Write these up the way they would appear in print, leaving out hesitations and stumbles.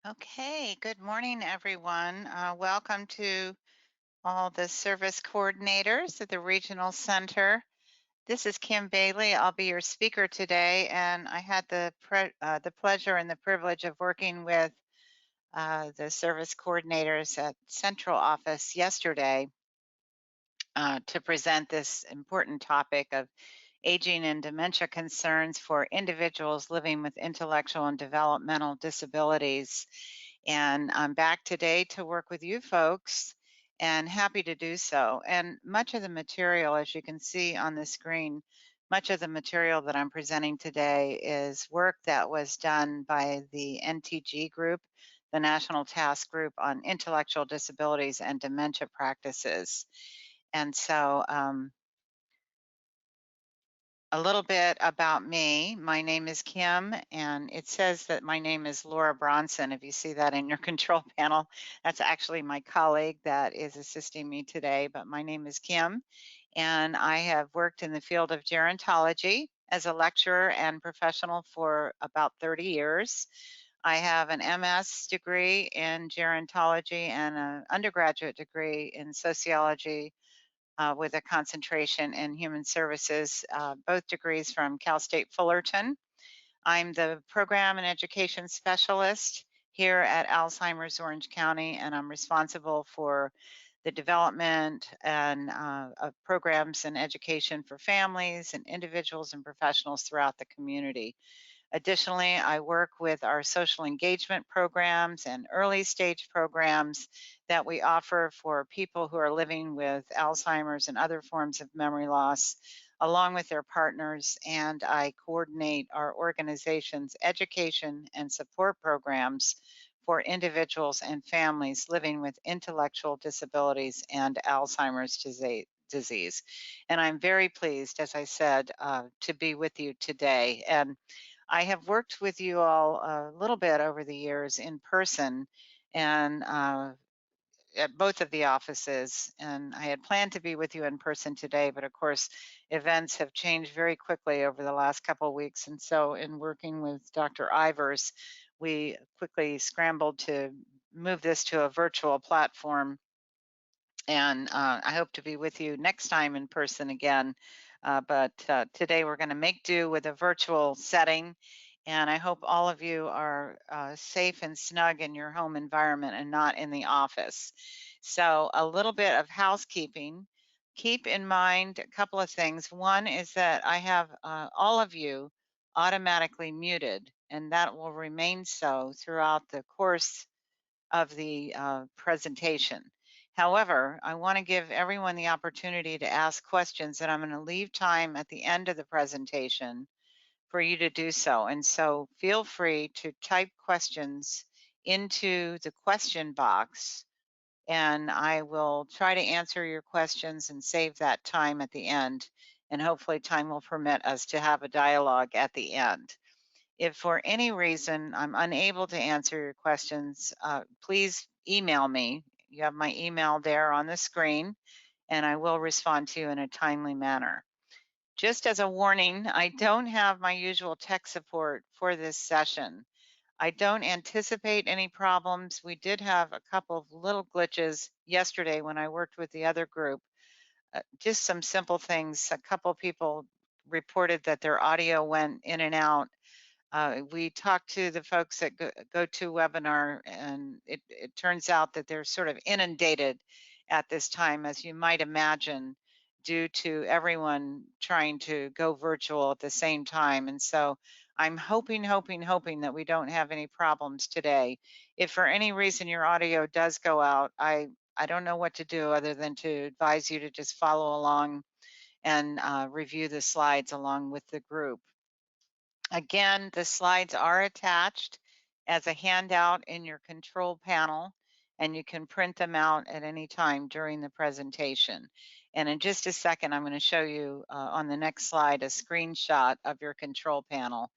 Okay, good morning, everyone. Welcome to all the service coordinators at the Regional Center. This is Kim Bailey. I'll be your speaker today, and I had the pleasure and the privilege of working with the service coordinators at Central Office yesterday to present this important topic of aging and dementia concerns for individuals living with intellectual and developmental disabilities. And I'm back today to work with you folks and happy to do so. And much of the material, as you can see on the screen, much of the material that I'm presenting today is work that was done by the NTG group, the National Task Group on Intellectual Disabilities and Dementia Practices. And so, a little bit about me. My name is Kim, and it says that my name is Laura Bronson. If you see that in your control panel, that's actually my colleague that is assisting me today, but my name is Kim, and I have worked in the field of gerontology as a lecturer and professional for about 30 years. I have an MS degree in gerontology and an undergraduate degree in sociology with a concentration in human services, both degrees from Cal State Fullerton. I'm the program and education specialist here at Alzheimer's Orange County, and I'm responsible for the development and of programs and education for families and individuals and professionals throughout the community. Additionally, I work with our social engagement programs and early stage programs that we offer for people who are living with Alzheimer's and other forms of memory loss, along with their partners. And I coordinate our organization's education and support programs for individuals and families living with intellectual disabilities and Alzheimer's disease. And I'm very pleased, as I said, to be with you today. And I have worked with you all a little bit over the years in person and at both of the offices. And I had planned to be with you in person today, but of course, events have changed very quickly over the last couple of weeks. And so, in working with Dr. Ivers, we quickly scrambled to move this to a virtual platform, and I hope to be with you next time in person again. But today we're going to make do with a virtual setting, and I hope all of you are safe and snug in your home environment and not in the office. So, a little bit of housekeeping. Keep in mind a couple of things. One is that I have all of you automatically muted, and that will remain so throughout the course of the presentation. However, I want to give everyone the opportunity to ask questions, and I'm going to leave time at the end of the presentation for you to do so. And so feel free to type questions into the question box, and I will try to answer your questions and save that time at the end. And hopefully time will permit us to have a dialogue at the end. If for any reason I'm unable to answer your questions, please email me. You have my email there on the screen, and I will respond to you in a timely manner. Just as a warning, I don't have my usual tech support for this session. I don't anticipate any problems. We did have a couple of little glitches yesterday when I worked with the other group. Just some simple things. A couple people reported that their audio went in and out. We talked to the folks at GoToWebinar, and it turns out that they're sort of inundated at this time, as you might imagine, due to everyone trying to go virtual at the same time. And so I'm hoping that we don't have any problems today. If for any reason your audio does go out, I don't know what to do other than to advise you to just follow along and review the slides along with the group. Again, the slides are attached as a handout in your control panel, and you can print them out at any time during the presentation. And in just a second, I'm going to show you on the next slide a screenshot of your control panel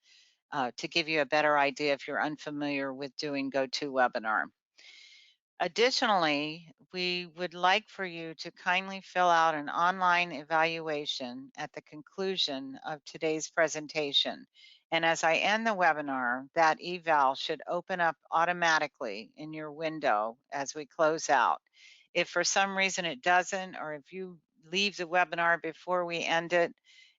to give you a better idea if you're unfamiliar with doing GoToWebinar. Additionally, we would like for you to kindly fill out an online evaluation at the conclusion of today's presentation. And as I end the webinar, that eval should open up automatically in your window as we close out. If for some reason it doesn't, or if you leave the webinar before we end it,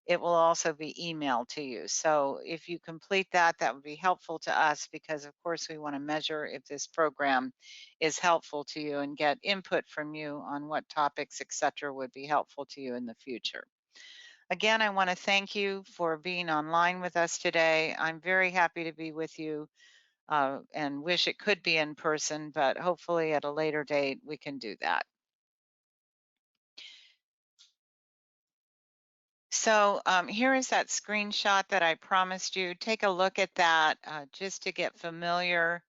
it will also be emailed to you. So if you complete that, that would be helpful to us because of course we want to measure if this program is helpful to you and get input from you on what topics, etc., would be helpful to you in the future. Again, I want to thank you for being online with us today. I'm very happy to be with you and wish it could be in person, but hopefully at a later date we can do that. So here is that screenshot that I promised you. Take a look at that just to get familiar.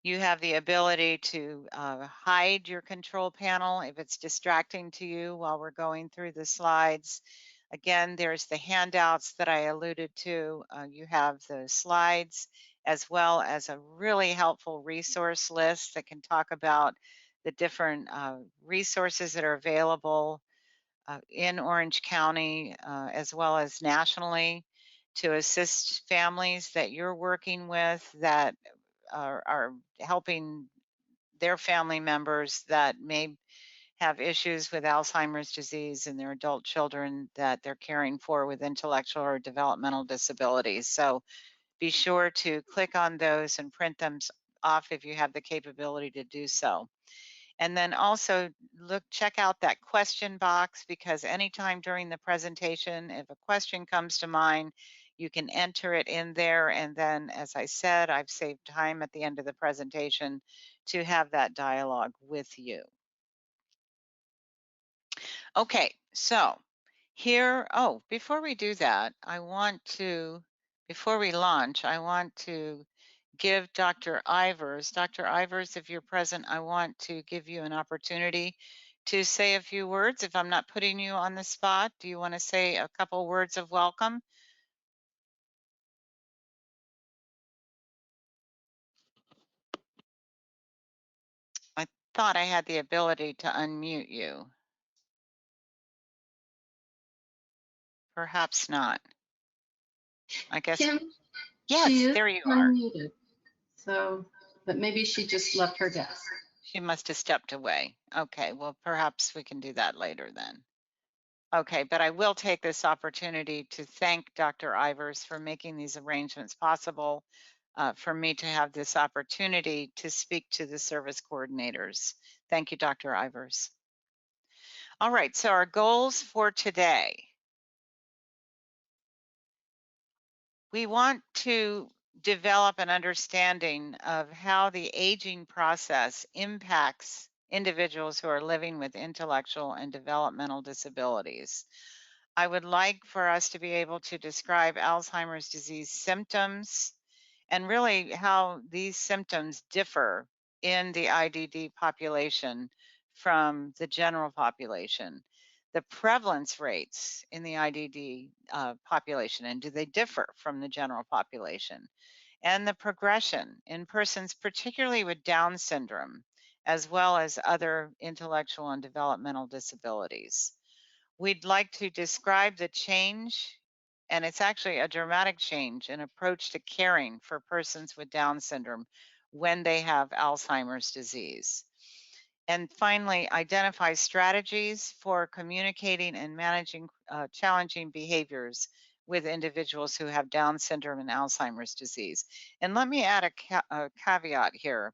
You have the ability to hide your control panel if it's distracting to you while we're going through the slides. Again, there's the handouts that I alluded to. You have the slides as well as a really helpful resource list that can talk about the different resources that are available in Orange County as well as nationally to assist families that you're working with that are helping their family members that may have issues with Alzheimer's disease and their adult children that they're caring for with intellectual or developmental disabilities. So be sure to click on those and print them off if you have the capability to do so. And then also check out that question box because anytime during the presentation, if a question comes to mind, you can enter it in there. And then, as I said, I've saved time at the end of the presentation to have that dialogue with you. Okay, so here, oh, before we do that, before we launch, I want to give Dr. Ivers, if you're present, I want to give you an opportunity to say a few words. If I'm not putting you on the spot, do you want to say a couple words of welcome? I thought I had the ability to unmute you. Perhaps not. I guess. Kim, Yes, there you are. Unmuted. So, but maybe she just left her desk. She must have stepped away. Okay, well, perhaps we can do that later then. Okay, but I will take this opportunity to thank Dr. Ivers for making these arrangements possible for me to have this opportunity to speak to the service coordinators. Thank you, Dr. Ivers. All right, so our goals for today. We want to develop an understanding of how the aging process impacts individuals who are living with intellectual and developmental disabilities. I would like for us to be able to describe Alzheimer's disease symptoms and really how these symptoms differ in the IDD population from the general population. The prevalence rates in the IDD population, and do they differ from the general population? And the progression in persons, particularly with Down syndrome, as well as other intellectual and developmental disabilities. We'd like to describe the change, and it's actually a dramatic change in approach to caring for persons with Down syndrome when they have Alzheimer's disease. And finally, identify strategies for communicating and managing challenging behaviors with individuals who have Down syndrome and Alzheimer's disease. And let me add a caveat here.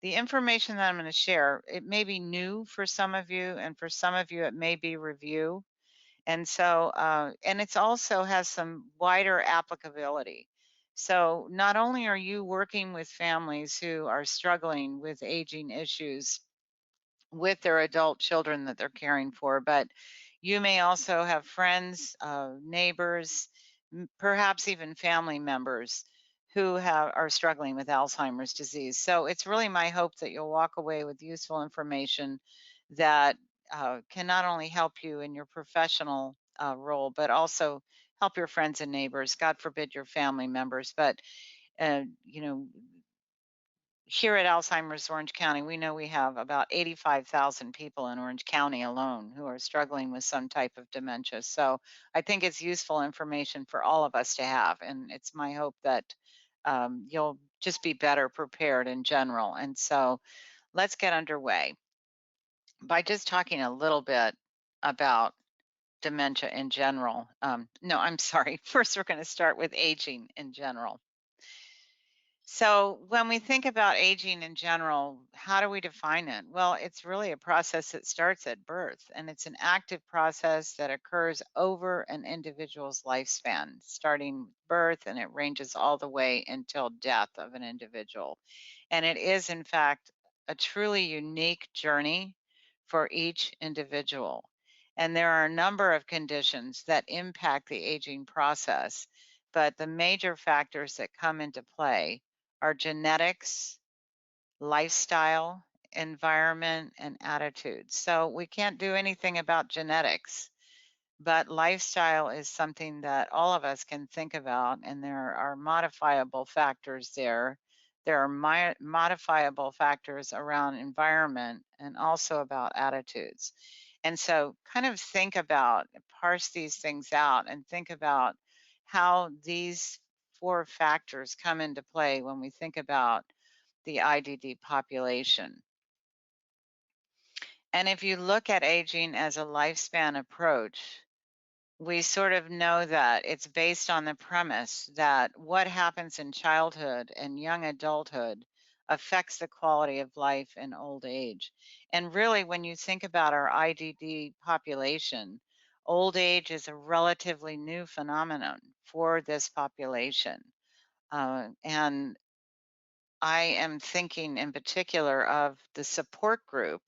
The information that I'm going to share, it may be new for some of you, and for some of you, it may be review. And so, and it's also has some wider applicability. So not only are you working with families who are struggling with aging issues with their adult children that they're caring for, but you may also have friends, neighbors, perhaps even family members who are struggling with Alzheimer's disease. So it's really my hope that you'll walk away with useful information that can not only help you in your professional role, but also help your friends and neighbors, God forbid your family members. But, you know, here at Alzheimer's Orange County, we know we have about 85,000 people in Orange County alone who are struggling with some type of dementia. So I think it's useful information for all of us to have. And it's my hope that you'll just be better prepared in general. And so let's get underway by just talking a little bit about dementia in general. No, I'm sorry. First, we're going to start with aging in general. So, when we think about aging in general, how do we define it? Well, it's really a process that starts at birth, and it's an active process that occurs over an individual's lifespan, starting with birth, and it ranges all the way until death of an individual. And it is, in fact, a truly unique journey for each individual. And there are a number of conditions that impact the aging process, but the major factors that come into play are genetics, lifestyle, environment, and attitudes. So we can't do anything about genetics, but lifestyle is something that all of us can think about, and there are modifiable factors there. There are modifiable factors around environment and also about attitudes. And so, kind of think about, parse these things out, and think about how these four factors come into play when we think about the IDD population. And if you look at aging as a lifespan approach, we sort of know that it's based on the premise that what happens in childhood and young adulthood affects the quality of life in old age. And really, when you think about our IDD population, old age is a relatively new phenomenon for this population. And I am thinking in particular of the support group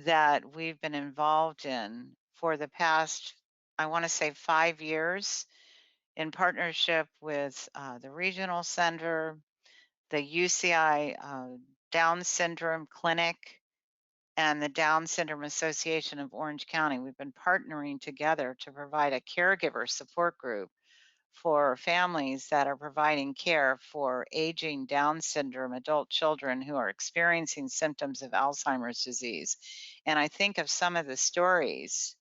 that we've been involved in for the past, I want to say 5 years, in partnership with the Regional Center, the UCI Down Syndrome Clinic, and the Down Syndrome Association of Orange County. We've been partnering together to provide a caregiver support group for families that are providing care for aging Down syndrome adult children who are experiencing symptoms of Alzheimer's disease. And I think of some of the stories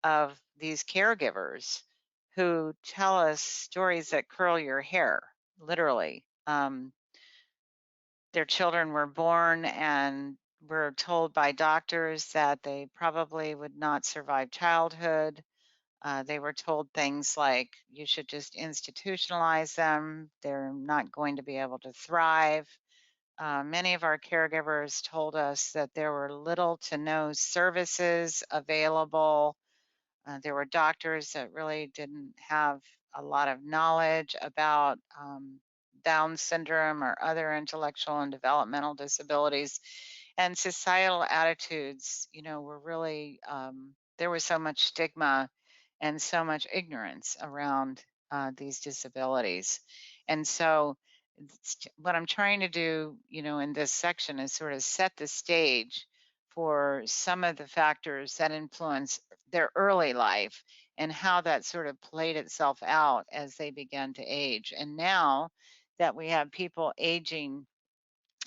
of these caregivers who tell us stories that curl your hair, literally. Their children were born and were told by doctors that they probably would not survive childhood. They were told things like, you should just institutionalize them. They're not going to be able to thrive. Many of our caregivers told us that there were little to no services available. There were doctors that really didn't have a lot of knowledge about Down syndrome or other intellectual and developmental disabilities. And societal attitudes, were really, there was so much stigma and so much ignorance around these disabilities. And so, what I'm trying to do, in this section is sort of set the stage for some of the factors that influence their early life and how that sort of played itself out as they began to age. And now that we have people aging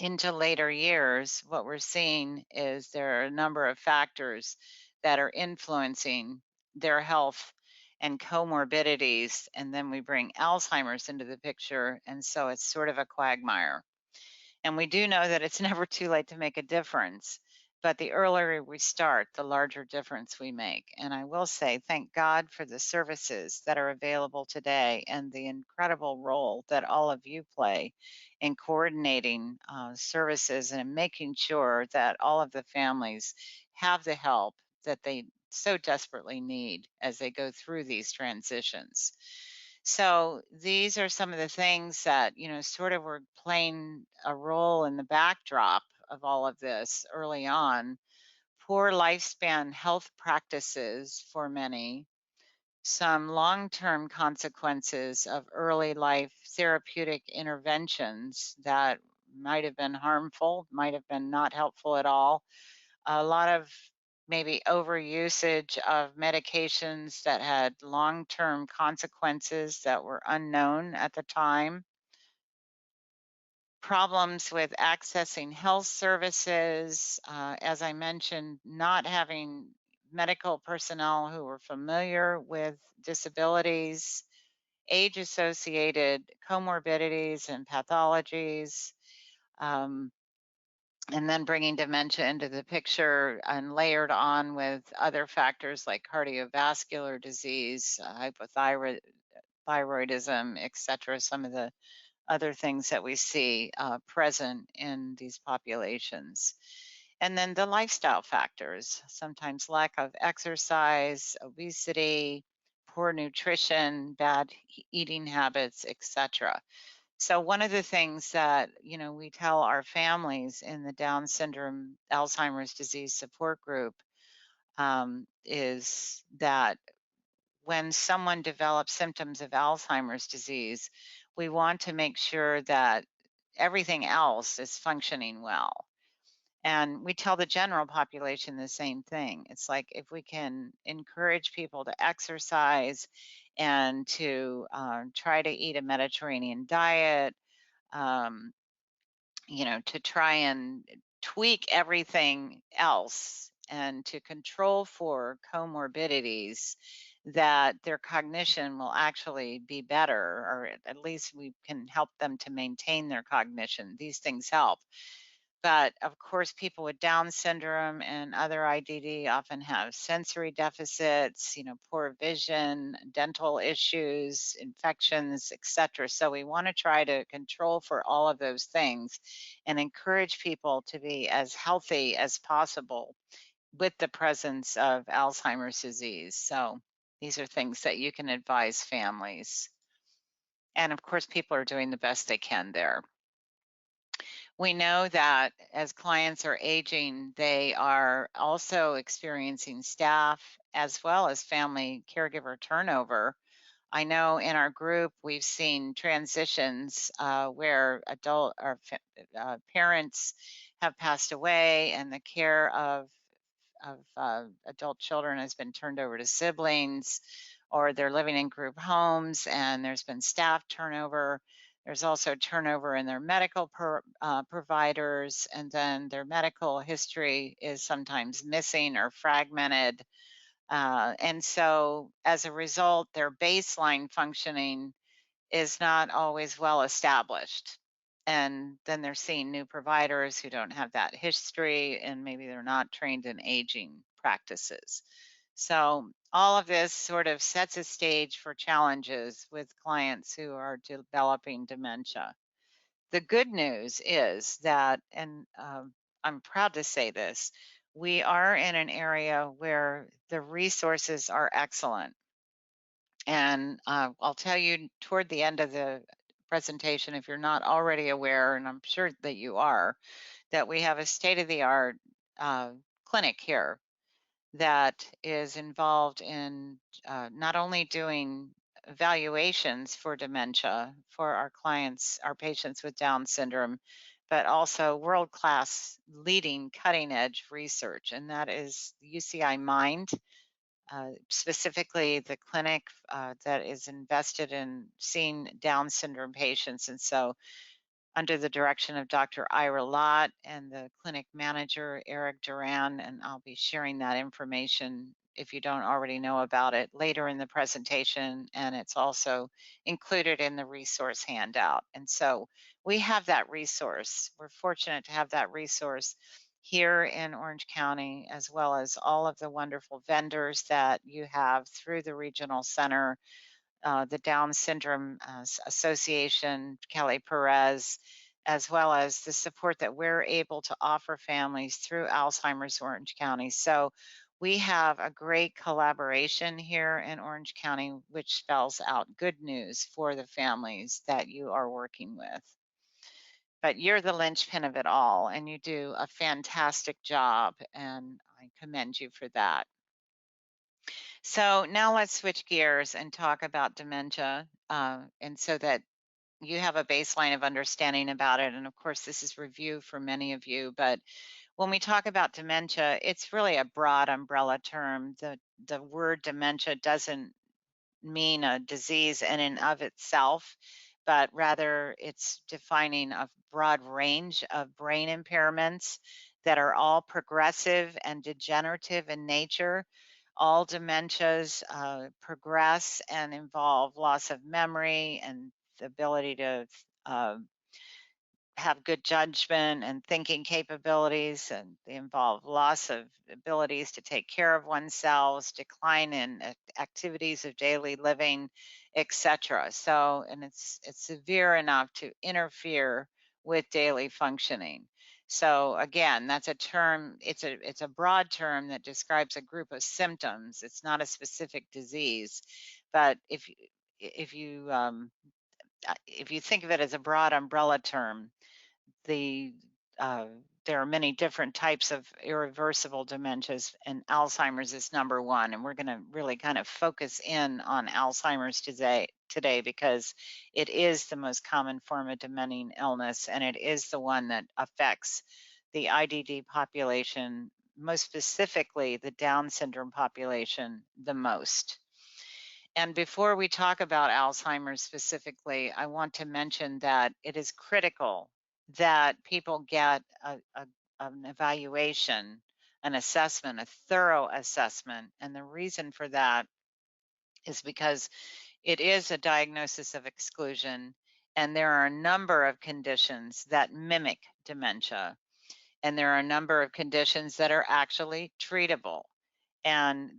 into later years, what we're seeing is there are a number of factors that are influencing their health and comorbidities. And then we bring Alzheimer's into the picture. And so it's sort of a quagmire. And we do know that it's never too late to make a difference, but the earlier we start, the larger difference we make. And I will say, thank God for the services that are available today and the incredible role that all of you play in coordinating services and in making sure that all of the families have the help that they so desperately need as they go through these transitions. So these are some of the things that, sort of were playing a role in the backdrop of all of this early on. Poor lifespan health practices for many, some long term consequences of early life therapeutic interventions that might have been harmful, might have been not helpful at all, a lot of maybe overusage of medications that had long-term consequences that were unknown at the time. problems with accessing health services, as I mentioned, not having medical personnel who are familiar with disabilities, age associated comorbidities and pathologies, um, and then bringing dementia into the picture and layered on with other factors like cardiovascular disease, hypothyroidism, et cetera, some of the other things that we see present in these populations. And then the lifestyle factors, sometimes lack of exercise, obesity, poor nutrition, bad eating habits, etc. So one of the things that, we tell our families in the Down syndrome Alzheimer's disease support group is that when someone develops symptoms of Alzheimer's disease, we want to make sure that everything else is functioning well. And we tell the general population the same thing. It's like if we can encourage people to exercise and to try to eat a Mediterranean diet, um, to try and tweak everything else and to control for comorbidities, that their cognition will actually be better, or at least we can help them to maintain their cognition. These things help. But of course, people with Down syndrome and other IDD often have sensory deficits, poor vision, dental issues, infections, etc. So we want to try to control for all of those things and encourage people to be as healthy as possible with the presence of Alzheimer's disease. So these are things that you can advise families. And of course, people are doing the best they can there. We know that as clients are aging, they are also experiencing staff as well as family caregiver turnover. I know in our group, we've seen transitions where adult or parents have passed away and the care of adult children has been turned over to siblings, or they're living in group homes and there's been staff turnover. There's also turnover in their medical providers, and then their medical history is sometimes missing or fragmented. And so as a result, their baseline functioning is not always well established. And then they're seeing new providers who don't have that history, and maybe they're not trained in aging practices. So all of this sort of sets a stage for challenges with clients who are developing dementia. The good news is that, and I'm proud to say this, we are in an area where the resources are excellent. And I'll tell you toward the end of the presentation, if you're not already aware, and I'm sure that you are, that we have a state-of-the-art clinic here that is involved in not only doing evaluations for dementia for our clients, our patients with Down syndrome, but also world-class leading cutting-edge research, and that is UCI Mind, specifically the clinic that is invested in seeing Down syndrome patients. And so under the direction of Dr. Ira Lott and the clinic manager, Eric Duran, and I'll be sharing that information if you don't already know about it later in the presentation, and it's also included in the resource handout. And so we have that resource. We're fortunate to have that resource here in Orange County, as well as all of the wonderful vendors that you have through the regional center, the Down Syndrome Association, Kelly Perez, as well as the support that we're able to offer families through Alzheimer's Orange County. So we have a great collaboration here in Orange County, which spells out good news for the families that you are working with. But you're the linchpin of it all, and you do a fantastic job, and I commend you for that. So now let's switch gears and talk about dementia, and so that you have a baseline of understanding about it. And of course, this is review for many of you, but when we talk about dementia, it's really a broad umbrella term. The word dementia doesn't mean a disease in and of itself, but rather it's defining a broad range of brain impairments that are all progressive and degenerative in nature. All dementias progress and involve loss of memory and the ability to uh, have good judgment and thinking capabilities, and they involve loss of abilities to take care of oneself, decline in activities of daily living, etc. So, and it's severe enough to interfere with daily functioning. So again, that's a term, it's a broad term that describes a group of symptoms. It's not a specific disease, but if you if you think of it as a broad umbrella term, the uh, there are many different types of irreversible dementias, and Alzheimer's is number one. And we're going to really kind of focus in on Alzheimer's today because it is the most common form of dementing illness, and it is the one that affects the IDD population, most specifically the Down syndrome population, the most. And before we talk about Alzheimer's specifically, I want to mention that it is critical that people get an evaluation, an assessment, a thorough assessment. And the reason for that is because it is a diagnosis of exclusion, and there are a number of conditions that mimic dementia, and there are a number of conditions that are actually treatable. And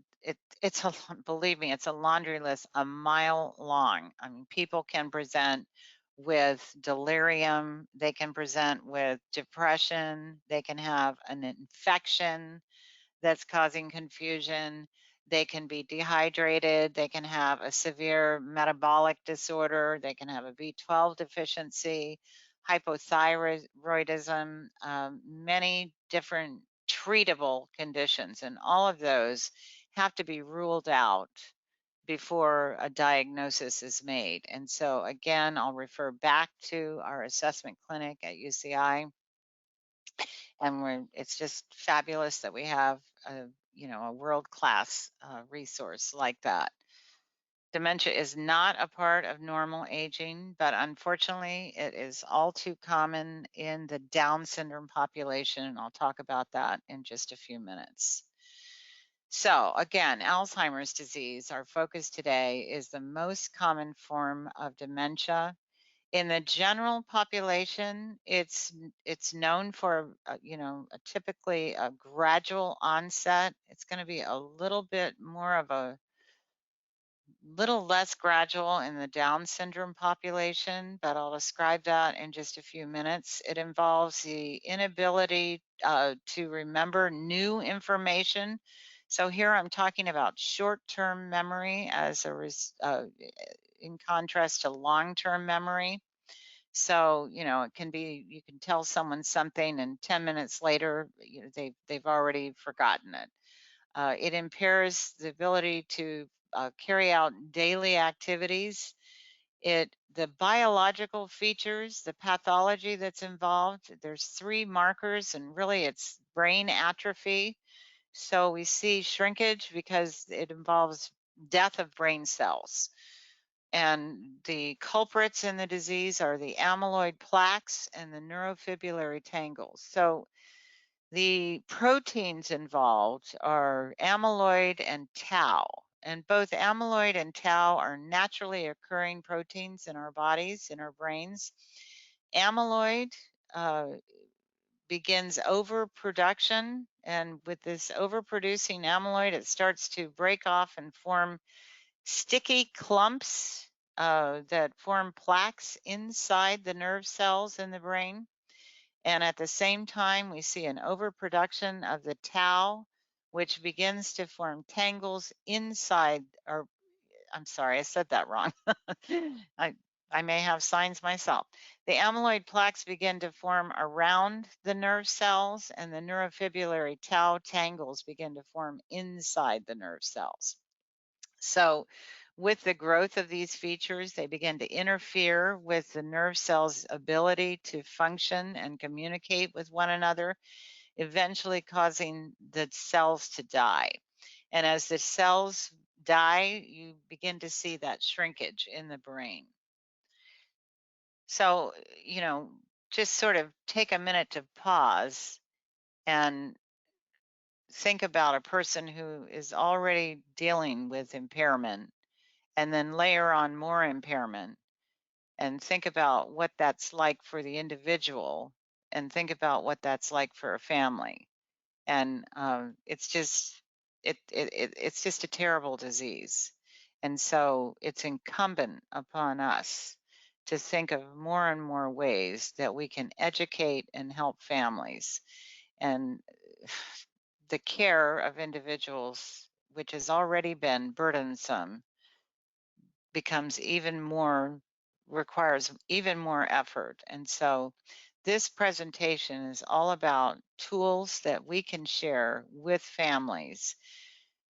it's a believe me, it's a laundry list a mile long. I mean, people can present with delirium, they can present with depression, they can have an infection that's causing confusion. They can be dehydrated. They can have a severe metabolic disorder. They can have a B12 deficiency, hypothyroidism, many different treatable conditions. And all of those have to be ruled out before a diagnosis is made. And so, again, I'll refer back to our assessment clinic at UCI, and it's just fabulous that we have a world-class resource like that. Dementia is not a part of normal aging, but unfortunately it is all too common in the Down syndrome population, and I'll talk about that in just a few minutes. So again, Alzheimer's disease, our focus today, is the most common form of dementia. In the general population, it's known for typically a gradual onset. It's going to be a little bit more of a little less gradual in the Down syndrome population, but I'll describe that in just a few minutes. It involves the inability to remember new information. So here I'm talking about short-term memory in contrast to long-term memory. So, it can be, you can tell someone something and 10 minutes later, they've already forgotten it. It impairs the ability to carry out daily activities. The biological features, the pathology that's involved, there's three markers, and really it's brain atrophy. So we see shrinkage because it involves death of brain cells. And the culprits in the disease are the amyloid plaques and the neurofibrillary tangles. So the proteins involved are amyloid and tau. And both amyloid and tau are naturally occurring proteins in our bodies, in our brains. Amyloid begins overproduction. And with this overproducing amyloid, it starts to break off and form sticky clumps that form plaques inside the nerve cells in the brain. And at the same time, we see an overproduction of the tau, which begins to form tangles inside, or I'm sorry, I said that wrong. I, I may have signs myself. The amyloid plaques begin to form around the nerve cells, and the neurofibrillary tau tangles begin to form inside the nerve cells. So with the growth of these features, they begin to interfere with the nerve cells' ability to function and communicate with one another, eventually causing the cells to die. And as the cells die, you begin to see that shrinkage in the brain. So, you know, just sort of take a minute to pause and think about a person who is already dealing with impairment and then layer on more impairment and think about what that's like for the individual and think about what that's like for a family. And it's just a terrible disease. And so it's incumbent upon us to think of more and more ways that we can educate and help families. And the care of individuals, which has already been burdensome, becomes even more, requires even more effort. And so this presentation is all about tools that we can share with families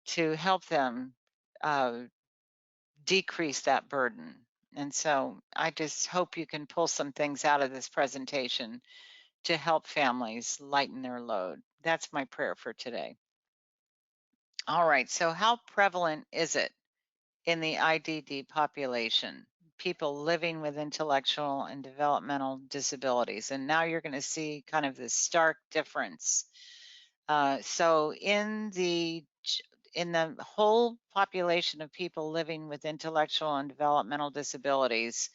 to help them uh, decrease that burden. And so I just hope you can pull some things out of this presentation to help families lighten their load. That's my prayer for today. All right, so how prevalent is it in the IDD population, people living with intellectual and developmental disabilities? And now you're going to see kind of the stark difference. So in the whole population of people living with intellectual and developmental disabilities,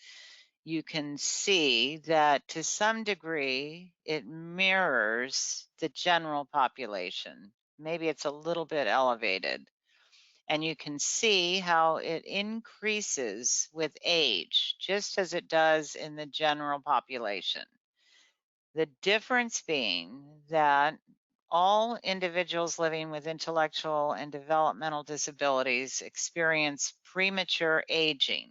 you can see that to some degree it mirrors the general population. Maybe it's a little bit elevated. And you can see how it increases with age, just as it does in the general population. The difference being that all individuals living with intellectual and developmental disabilities experience premature aging.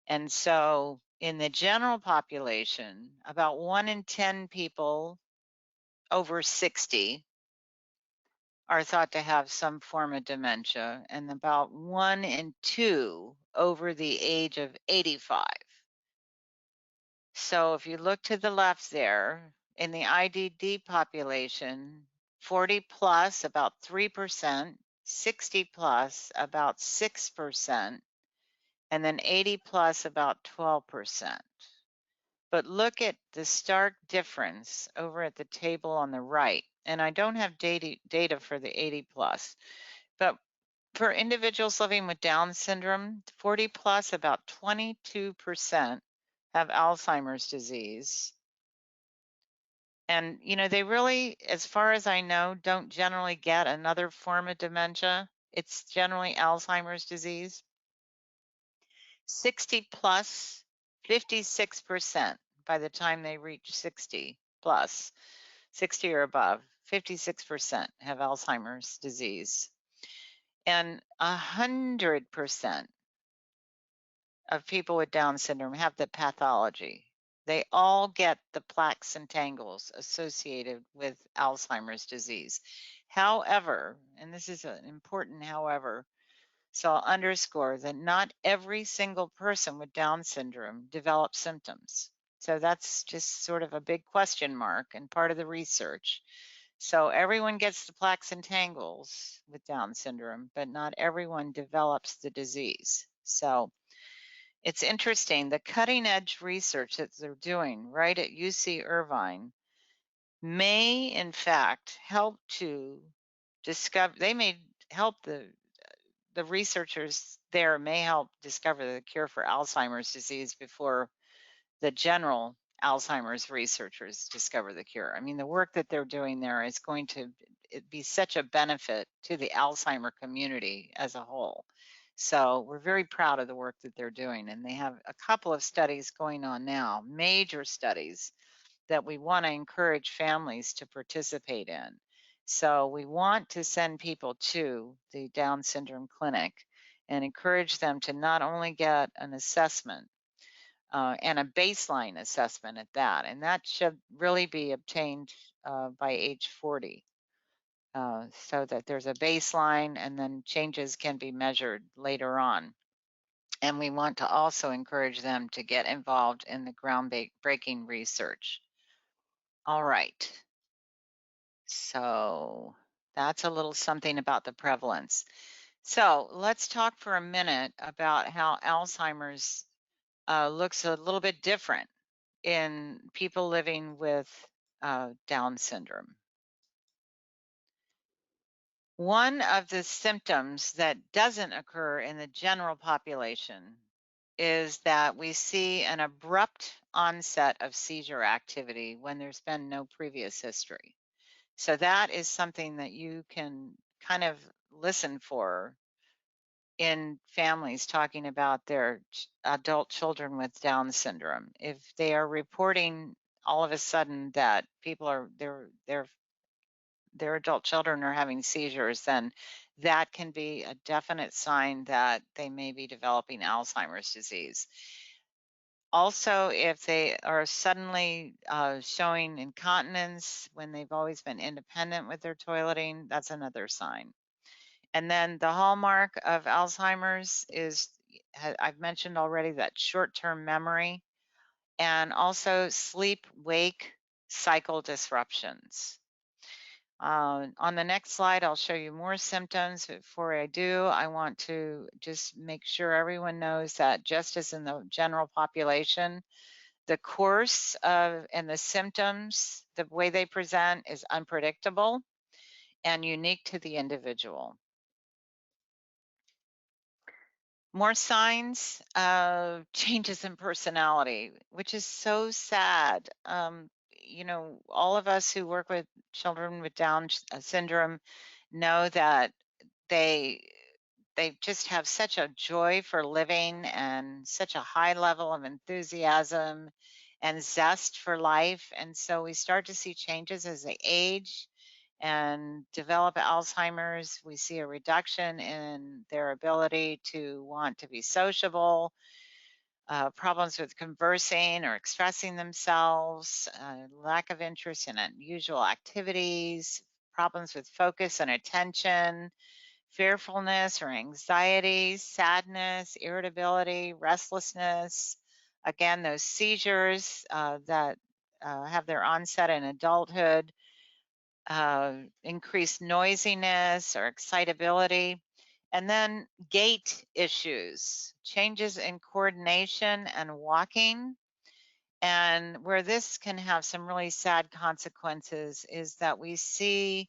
And so in the general population, about 1 in 10 people over 60 are thought to have some form of dementia, and about 1 in 2 over the age of 85. So if you look to the left there, in the IDD population, 40 plus, about 3%, 60 plus, about 6%, and then 80 plus, about 12%. But look at the stark difference over at the table on the right. And I don't have data for the 80 plus, but for individuals living with Down syndrome, 40 plus, about 22% have Alzheimer's disease. And, you know, they really, as far as I know, don't generally get another form of dementia. It's generally Alzheimer's disease. 60 plus, 56% by the time they reach 60 plus, 60 or above, 56% have Alzheimer's disease. And 100% of people with Down syndrome have the pathology. They all get the plaques and tangles associated with Alzheimer's disease. However, and this is an important however, so I'll underscore that not every single person with Down syndrome develops symptoms. So that's just sort of a big question mark and part of the research. So everyone gets the plaques and tangles with Down syndrome, but not everyone develops the disease. So it's interesting, the cutting edge research that they're doing right at UC Irvine may in fact help to discover, they may help the researchers there may help discover the cure for Alzheimer's disease before the general Alzheimer's researchers discover the cure. I mean, the work that they're doing there is going to be such a benefit to the Alzheimer community as a whole. So we're very proud of the work that they're doing. And they have a couple of studies going on now, major studies that we want to encourage families to participate in. So we want to send people to the Down syndrome clinic and encourage them to not only get an assessment, and a baseline assessment at that. And that should really be obtained by age 40, so that there's a baseline and then changes can be measured later on. And we want to also encourage them to get involved in the groundbreaking research. All right. So that's a little something about the prevalence. So let's talk for a minute about how Alzheimer's looks a little bit different in people living with Down syndrome. One of the symptoms that doesn't occur in the general population is that we see an abrupt onset of seizure activity when there's been no previous history. So that is something that you can kind of listen for in families talking about their adult children with Down syndrome. If they are reporting all of a sudden that people are their adult children are having seizures, then that can be a definite sign that they may be developing Alzheimer's disease. Also, if they are suddenly showing incontinence when they've always been independent with their toileting, that's another sign. And then the hallmark of Alzheimer's is, I've mentioned already, that short-term memory and also sleep-wake cycle disruptions. On the next slide, I'll show you more symptoms. Before I do, I want to just make sure everyone knows that just as in the general population, the course of and the symptoms, the way they present is unpredictable and unique to the individual. More signs of changes in personality, which is so sad. You know, all of us who work with children with Down syndrome know that they they just have such a joy for living and such a high level of enthusiasm and zest for life. And so we start to see changes as they age and develop Alzheimer's. We see a reduction in their ability to want to be sociable, problems with conversing or expressing themselves, lack of interest in unusual activities, problems with focus and attention, fearfulness or anxiety, sadness, irritability, restlessness. Again, those seizures that have their onset in adulthood, increased noisiness or excitability. And then gait issues, changes in coordination and walking. And where this can have some really sad consequences is that we see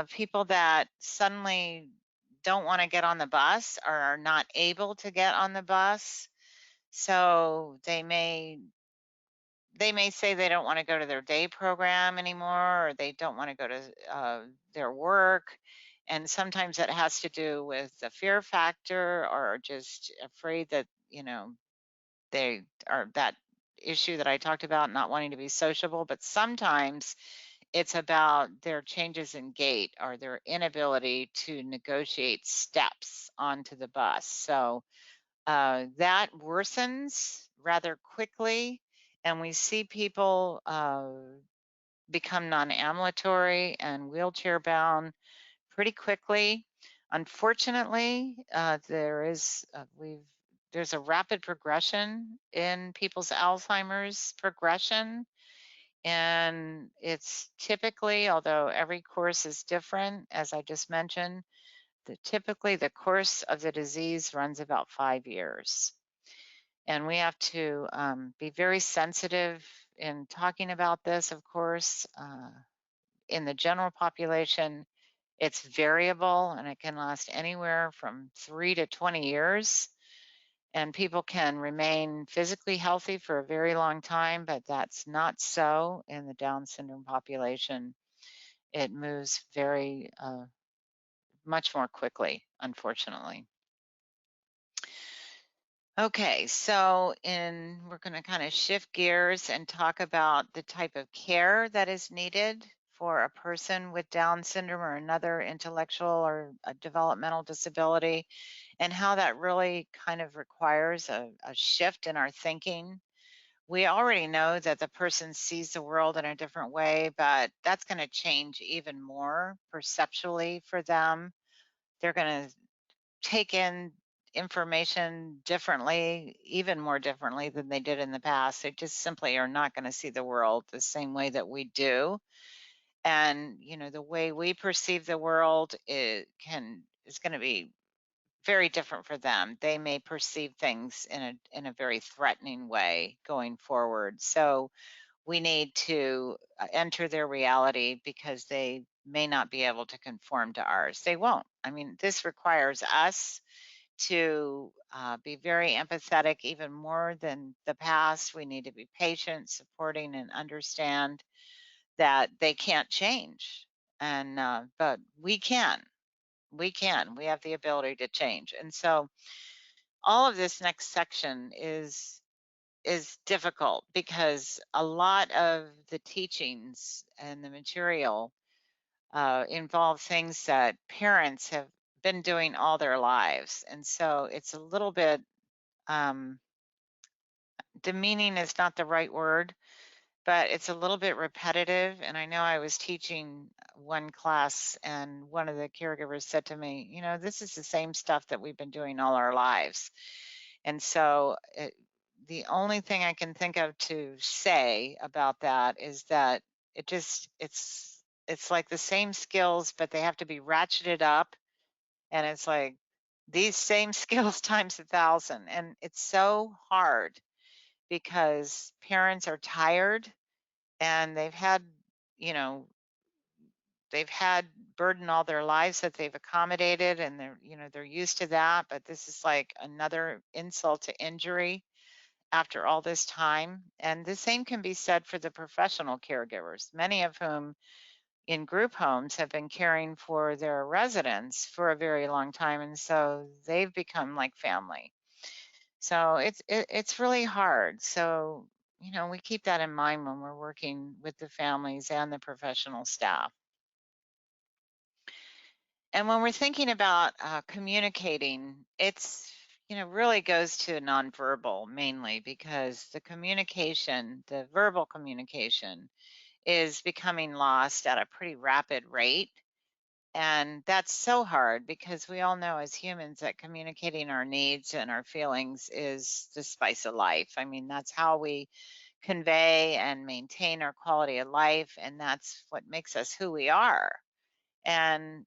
people that suddenly don't want to get on the bus or are not able to get on the bus. So they may say they don't want to go to their day program anymore, or they don't want to go to their work. And sometimes it has to do with the fear factor or just afraid that, they are that issue that I talked about, not wanting to be sociable. But sometimes it's about their changes in gait or their inability to negotiate steps onto the bus. So that worsens rather quickly, and we see people become non-ambulatory and wheelchair bound pretty quickly. Unfortunately, there's a rapid progression in people's Alzheimer's progression. And it's typically, although every course is different, as I just mentioned, typically the course of the disease runs about 5 years. And we have to be very sensitive in talking about this, of course. In the general population, it's variable and it can last anywhere from 3 to 20 years. And people can remain physically healthy for a very long time, but that's not so in the Down syndrome population. It moves very much more quickly, unfortunately. Okay, so we're going to kind of shift gears and talk about the type of care that is needed for a person with Down syndrome or another intellectual or a developmental disability, and how that really kind of requires a shift in our thinking. We already know that the person sees the world in a different way, but that's going to change even more perceptually for them. They're going to take in information differently, even more differently than they did in the past. They just simply are not going to see the world the same way that we do. And, the way we perceive the world is going to be very different for them. They may perceive things in a very threatening way going forward. So we need to enter their reality because they may not be able to conform to ours. They won't. I mean, this requires us to be very empathetic, even more than the past. We need to be patient, supporting, and understand that they can't change. And but we can. We can. We have the ability to change. And so all of this next section is difficult because a lot of the teachings and the material involve things that parents have been doing all their lives. And so it's a little bit demeaning is not the right word, but it's a little bit repetitive. And I know I was teaching one class, and one of the caregivers said to me, you know, this is the same stuff that we've been doing all our lives. And so the only thing I can think of to say about that is that it's like the same skills, but they have to be ratcheted up. And it's like these same skills times 1,000. And it's so hard because parents are tired and they've had, you know, they've had burden all their lives that they've accommodated, and they're, you know, they're used to that. But this is like another insult to injury after all this time. And the same can be said for the professional caregivers, many of whom in group homes have been caring for their residents for a very long time. And so they've become like family. So it's really hard. So, you know, we keep that in mind when we're working with the families and the professional staff. And when we're thinking about communicating, it's, you know, really goes to nonverbal mainly because the communication, the verbal communication, is becoming lost at a pretty rapid rate. And that's so hard because we all know as humans that communicating our needs and our feelings is the spice of life. I mean, that's how we convey and maintain our quality of life, and that's what makes us who we are. And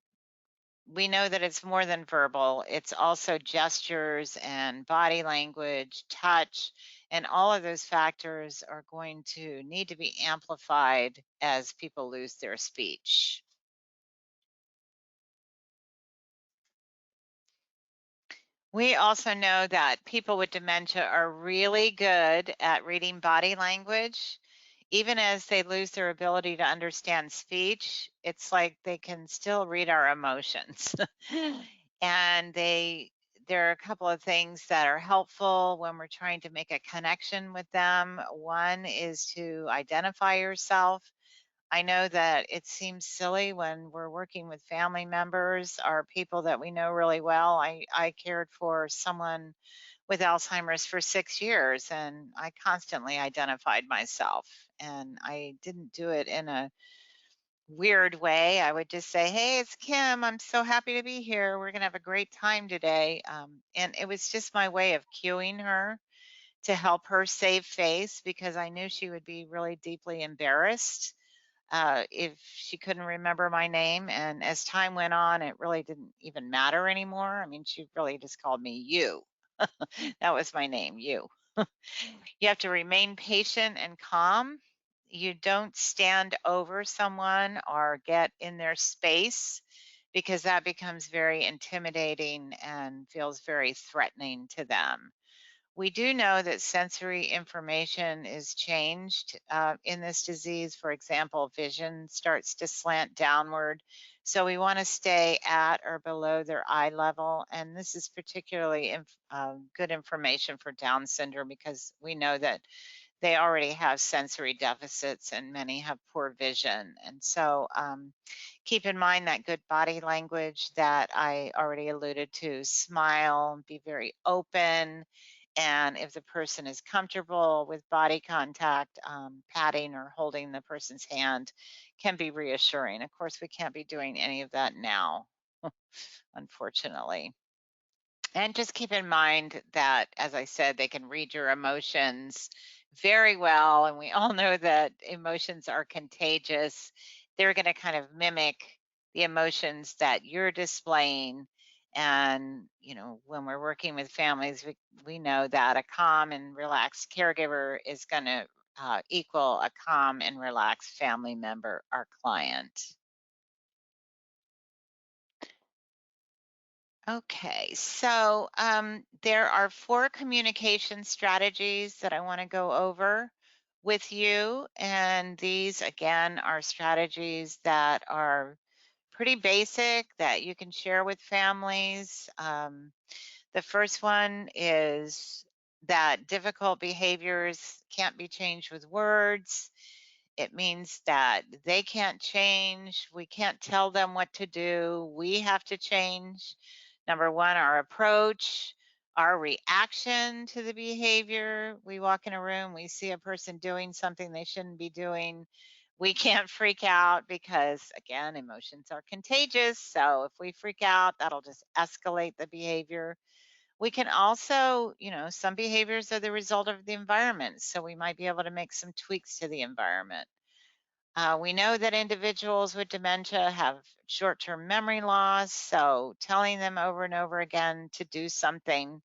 we know that it's more than verbal. It's also gestures and body language, touch, and all of those factors are going to need to be amplified as people lose their speech. We also know that people with dementia are really good at reading body language. Even as they lose their ability to understand speech, it's like they can still read our emotions. And there are a couple of things that are helpful when we're trying to make a connection with them. One is to identify yourself. I know that it seems silly when we're working with family members or people that we know really well. I cared for someone with Alzheimer's for 6 years, and I constantly identified myself. And I didn't do it in a weird way. I would just say, hey, it's Kim. I'm so happy to be here. We're going to have a great time today. And it was just my way of cueing her to help her save face because I knew she would be really deeply embarrassed if she couldn't remember my name. And as time went on, it really didn't even matter anymore. I mean, she really just called me you. That was my name, you. You have to remain patient and calm. You don't stand over someone or get in their space because that becomes very intimidating and feels very threatening to them. We do know that sensory information is changed in this disease. For example, vision starts to slant downward. So we want to stay at or below their eye level. And this is particularly good information for Down syndrome because we know that they already have sensory deficits and many have poor vision. And so keep in mind that good body language that I already alluded to, smile, be very open, and if the person is comfortable with body contact, patting or holding the person's hand can be reassuring. Of course, we can't be doing any of that now, unfortunately. And just keep in mind that, as I said, they can read your emotions very well. And we all know that emotions are contagious. They're going to kind of mimic the emotions that you're displaying. And, when we're working with families, we know that a calm and relaxed caregiver is going to equal a calm and relaxed family member or client. Okay, so there are 4 communication strategies that I want to go over with you. And these, again, are strategies that are pretty basic that you can share with families. The first one is that difficult behaviors can't be changed with words. It means that they can't change. We can't tell them what to do. We have to change. Number one, our approach, our reaction to the behavior. We walk in a room, we see a person doing something they shouldn't be doing. We can't freak out because, again, emotions are contagious. So if we freak out, that'll just escalate the behavior. We can also, some behaviors are the result of the environment. So we might be able to make some tweaks to the environment. We know that individuals with dementia have short-term memory loss, so telling them over and over again to do something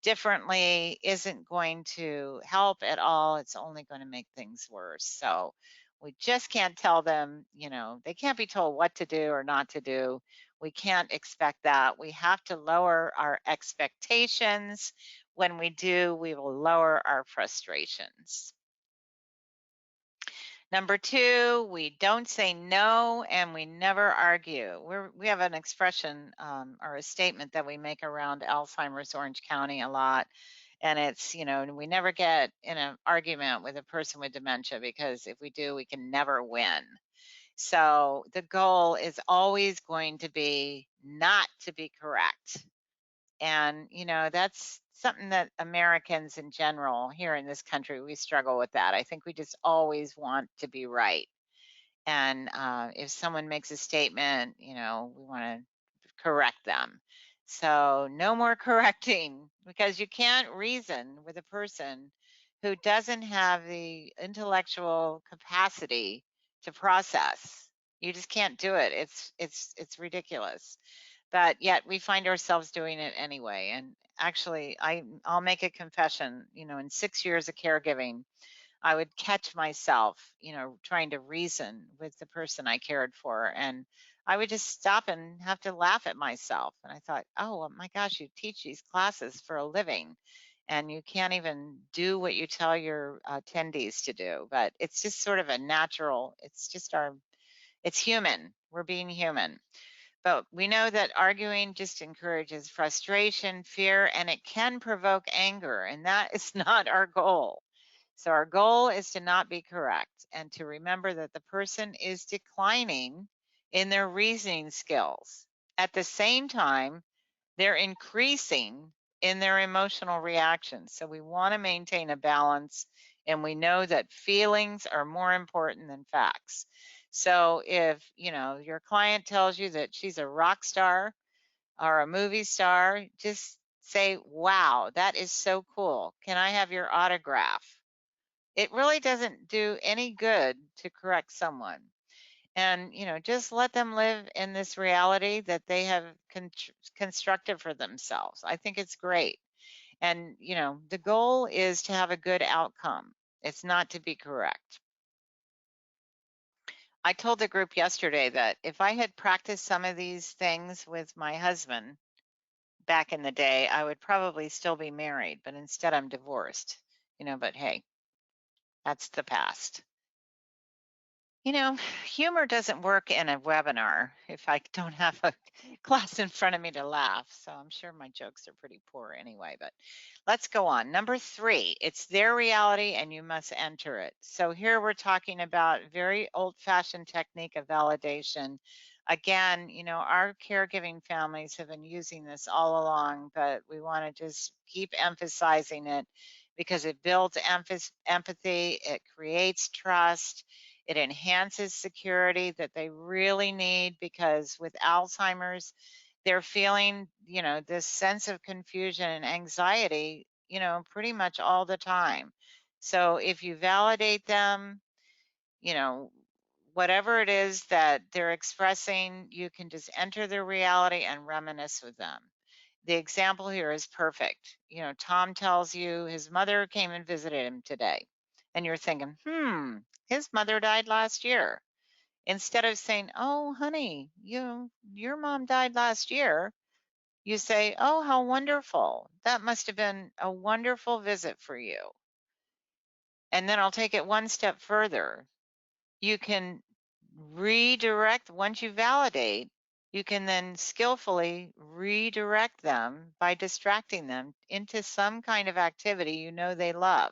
differently isn't going to help at all. It's only going to make things worse. So we just can't tell them, they can't be told what to do or not to do. We can't expect that. We have to lower our expectations. When we do, we will lower our frustrations. Number 2, we don't say no and we never argue. We have an expression or a statement that we make around Alzheimer's Orange County a lot. And it's, we never get in an argument with a person with dementia because if we do, we can never win. So the goal is always going to be not to be correct. And, that's something that Americans in general here in this country, we struggle with that. I think we just always want to be right. And if someone makes a statement, we want to correct them. So no more correcting because you can't reason with a person who doesn't have the intellectual capacity to process. You just can't do it. It's ridiculous. But yet we find ourselves doing it anyway. And actually, I'll make a confession. In 6 years of caregiving, I would catch myself, trying to reason with the person I cared for. And I would just stop and have to laugh at myself. And I thought, oh my gosh, you teach these classes for a living and you can't even do what you tell your attendees to do. But it's just sort of a natural, it's human. We're being human. But we know that arguing just encourages frustration, fear, and it can provoke anger. And that is not our goal. So our goal is to not be correct and to remember that the person is declining in their reasoning skills. At the same time, they're increasing in their emotional reactions. So we want to maintain a balance, and we know that feelings are more important than facts. So if, your client tells you that she's a rock star or a movie star, just say, wow, that is so cool. Can I have your autograph? It really doesn't do any good to correct someone. And, just let them live in this reality that they have constructed for themselves. I think it's great. And, the goal is to have a good outcome. It's not to be correct. I told the group yesterday that if I had practiced some of these things with my husband back in the day, I would probably still be married, but instead I'm divorced, but hey, that's the past. Humor doesn't work in a webinar if I don't have a class in front of me to laugh. So I'm sure my jokes are pretty poor anyway, but let's go on. Number 3, it's their reality and you must enter it. So here we're talking about very old-fashioned technique of validation. Again, our caregiving families have been using this all along, but we want to just keep emphasizing it because it builds empathy, it creates trust, it enhances security that they really need because with Alzheimer's, they're feeling, this sense of confusion and anxiety, pretty much all the time. So if you validate them, you know, whatever it is that they're expressing, you can just enter their reality and reminisce with them. the example here is perfect. You know, Tom tells you his mother came and visited him today. And you're thinking, his mother died last year. Instead of saying, oh, honey, your mom died last year, you say, oh, how wonderful. That must have been a wonderful visit for you. And then I'll take it one step further. You can redirect, once you validate, you can then skillfully redirect them by distracting them into some kind of activity you know they love.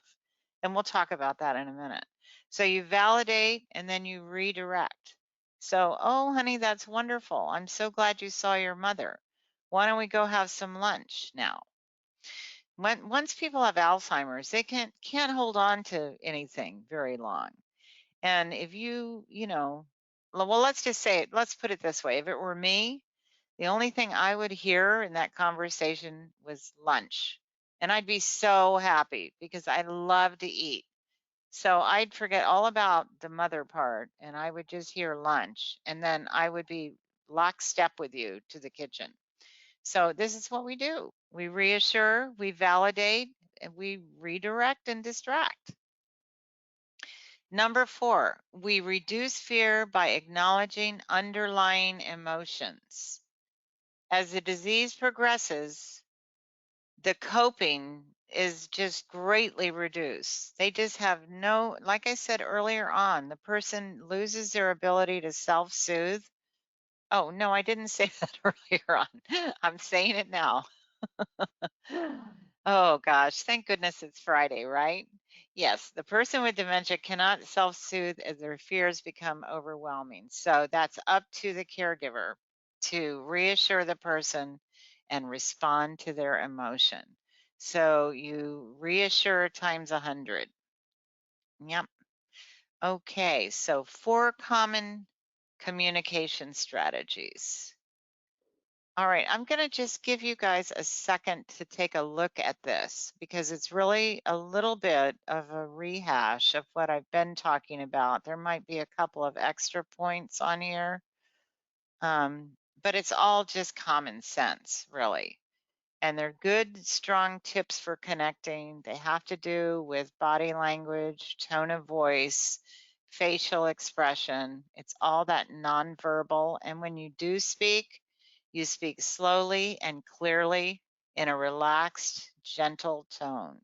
And we'll talk about that in a minute. So you validate and then you redirect. So, oh, honey, that's wonderful. I'm so glad you saw your mother. Why don't we go have some lunch now? Once people have Alzheimer's, they can't hold on to anything very long. And if you know, well, let's just say it, let's put it this way. If it were me, the only thing I would hear in that conversation was lunch. And I'd be so happy because I love to eat. So I'd forget all about the mother part and I would just hear lunch. And then I would be lockstep with you to the kitchen. So this is what we do. We reassure, we validate, and we redirect and distract. Number 4, we reduce fear by acknowledging underlying emotions. As the disease progresses, the coping is just greatly reduced. They just have no, like I said earlier on, the person loses their ability to self-soothe. Oh, no, I didn't say that earlier on. I'm saying it now. Oh gosh, thank goodness it's Friday, right? Yes, the person with dementia cannot self-soothe as their fears become overwhelming. So that's up to the caregiver to reassure the person and respond to their emotion. So you reassure times 100. Yep. Okay, so 4 common communication strategies. All right, I'm going to just give you guys a second to take a look at this because it's really a little bit of a rehash of what I've been talking about. There might be a couple of extra points on here, but it's all just common sense, really. And they're good, strong tips for connecting. They have to do with body language, tone of voice, facial expression. It's all that nonverbal. And when you do speak, you speak slowly and clearly in a relaxed, gentle tone.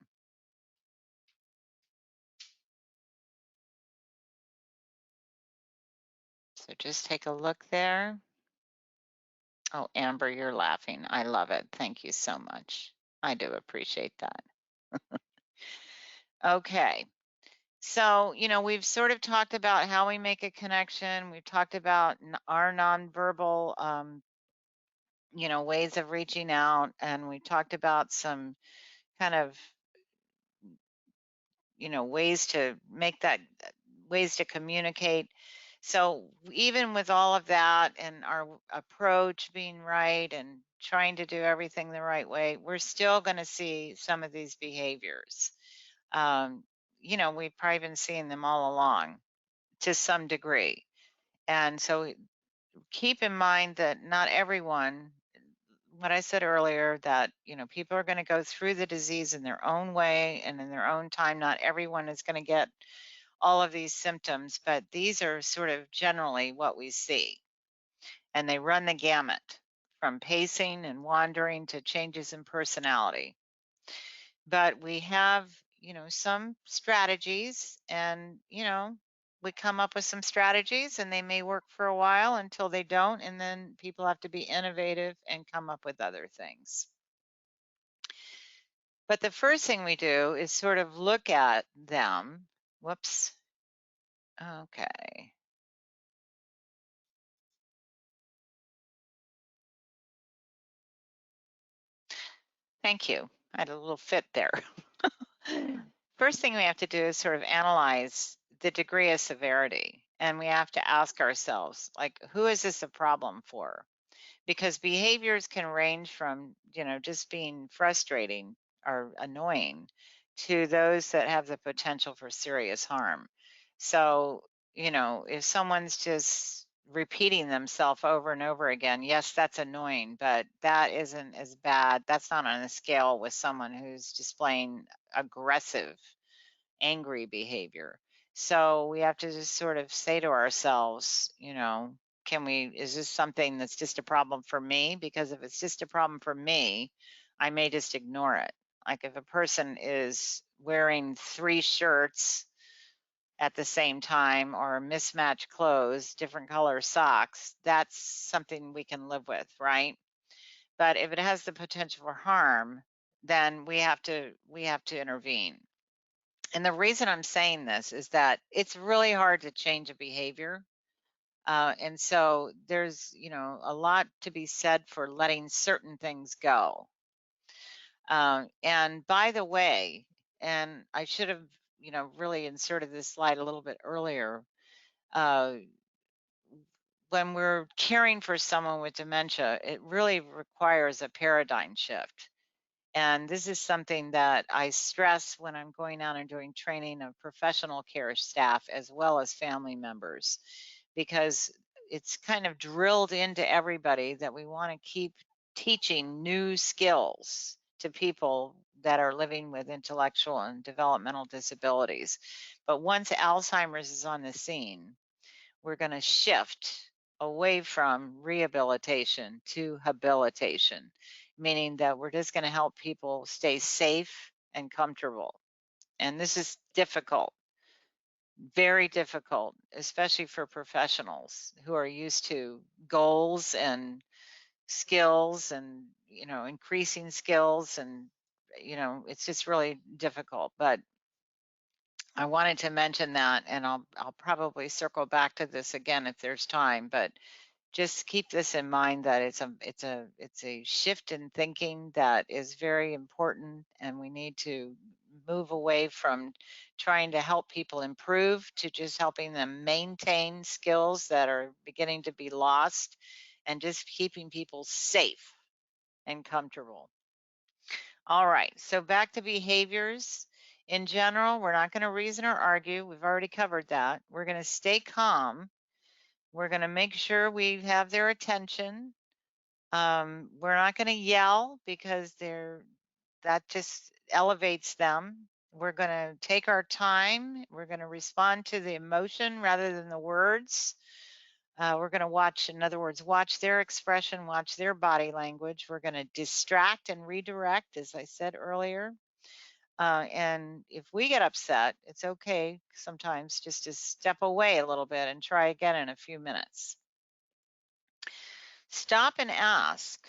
So just take a look there. Oh, Amber, you're laughing. I love it. Thank you so much. I do appreciate that. Okay. So, you know, we've sort of talked about how we make a connection. We've talked about our nonverbal, you know, ways of reaching out. And we talked about some kind of, you know, ways to make that, ways to communicate. So even with all of that and our approach being right and trying to do everything the right way, we're still going to see some of these behaviors. You know, we've probably been seeing them all along to some degree. And so keep in mind that not everyone, what I said earlier, that, you know, people are going to go through the disease in their own way and in their own time. Not everyone is going to get all of these symptoms, but these are sort of generally what we see. And they run the gamut from pacing and wandering to changes in personality. But we have, you know, some strategies and, you know, we come up with some strategies and they may work for a while until they don't. And then people have to be innovative and come up with other things. But the first thing we do is sort of look at them. Whoops. Okay. Thank you. I had a little fit there. First thing we have to do is sort of analyze the degree of severity. And we have to ask ourselves, like, who is this a problem for? Because behaviors can range from, you know, just being frustrating or annoying to those that have the potential for serious harm. So, you know, if someone's just repeating themselves over and over again. Yes, that's annoying, but that isn't as bad. That's not on a scale with someone who's displaying aggressive, angry behavior. So we have to just sort of say to ourselves, is this something that's just a problem for me? Because if it's just a problem for me, I may just ignore it. Like if a person is wearing 3 shirts at the same time or mismatched clothes, different color socks, that's something we can live with, right? But if it has the potential for harm, then we have to intervene. And the reason I'm saying this is that it's really hard to change a behavior. And so there's, a lot to be said for letting certain things go. And by the way, and I should have, really inserted this slide a little bit earlier. Uh, when we're caring for someone with dementia, it really requires a paradigm shift. And this is something that I stress when I'm going out and doing training of professional care staff as well as family members, because it's kind of drilled into everybody that we want to keep teaching new skills to people that are living with intellectual and developmental disabilities. But once Alzheimer's is on the scene, we're going to shift away from rehabilitation to habilitation, meaning that we're just going to help people stay safe and comfortable. And this is difficult, very difficult, especially for professionals who are used to goals and skills and, increasing skills. And, it's just really difficult. But I wanted to mention that, and I'll probably circle back to this again if there's time, but just keep this in mind that it's a shift in thinking that is very important, and we need to move away from trying to help people improve to just helping them maintain skills that are beginning to be lost, and just keeping people safe and comfortable. All right, so back to behaviors. In general, we're not going to reason or argue. We've already covered that. We're going to stay calm. We're going to make sure we have their attention. We're not going to yell because that just elevates them. We're going to take our time. We're going to respond to the emotion rather than the words. We're going to watch, in other words, watch their expression, watch their body language. We're going to distract and redirect, as I said earlier. And if we get upset, it's okay sometimes just to step away a little bit and try again in a few minutes. Stop and ask.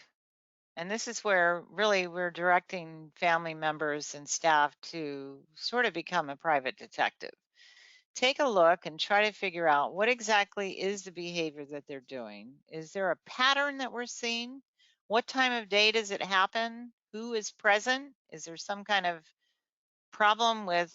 And this is where really we're directing family members and staff to sort of become a private detective. Take a look and try to figure out what exactly is the behavior that they're doing. Is there a pattern that we're seeing? What time of day does it happen? Who is present? Is there some kind of problem with,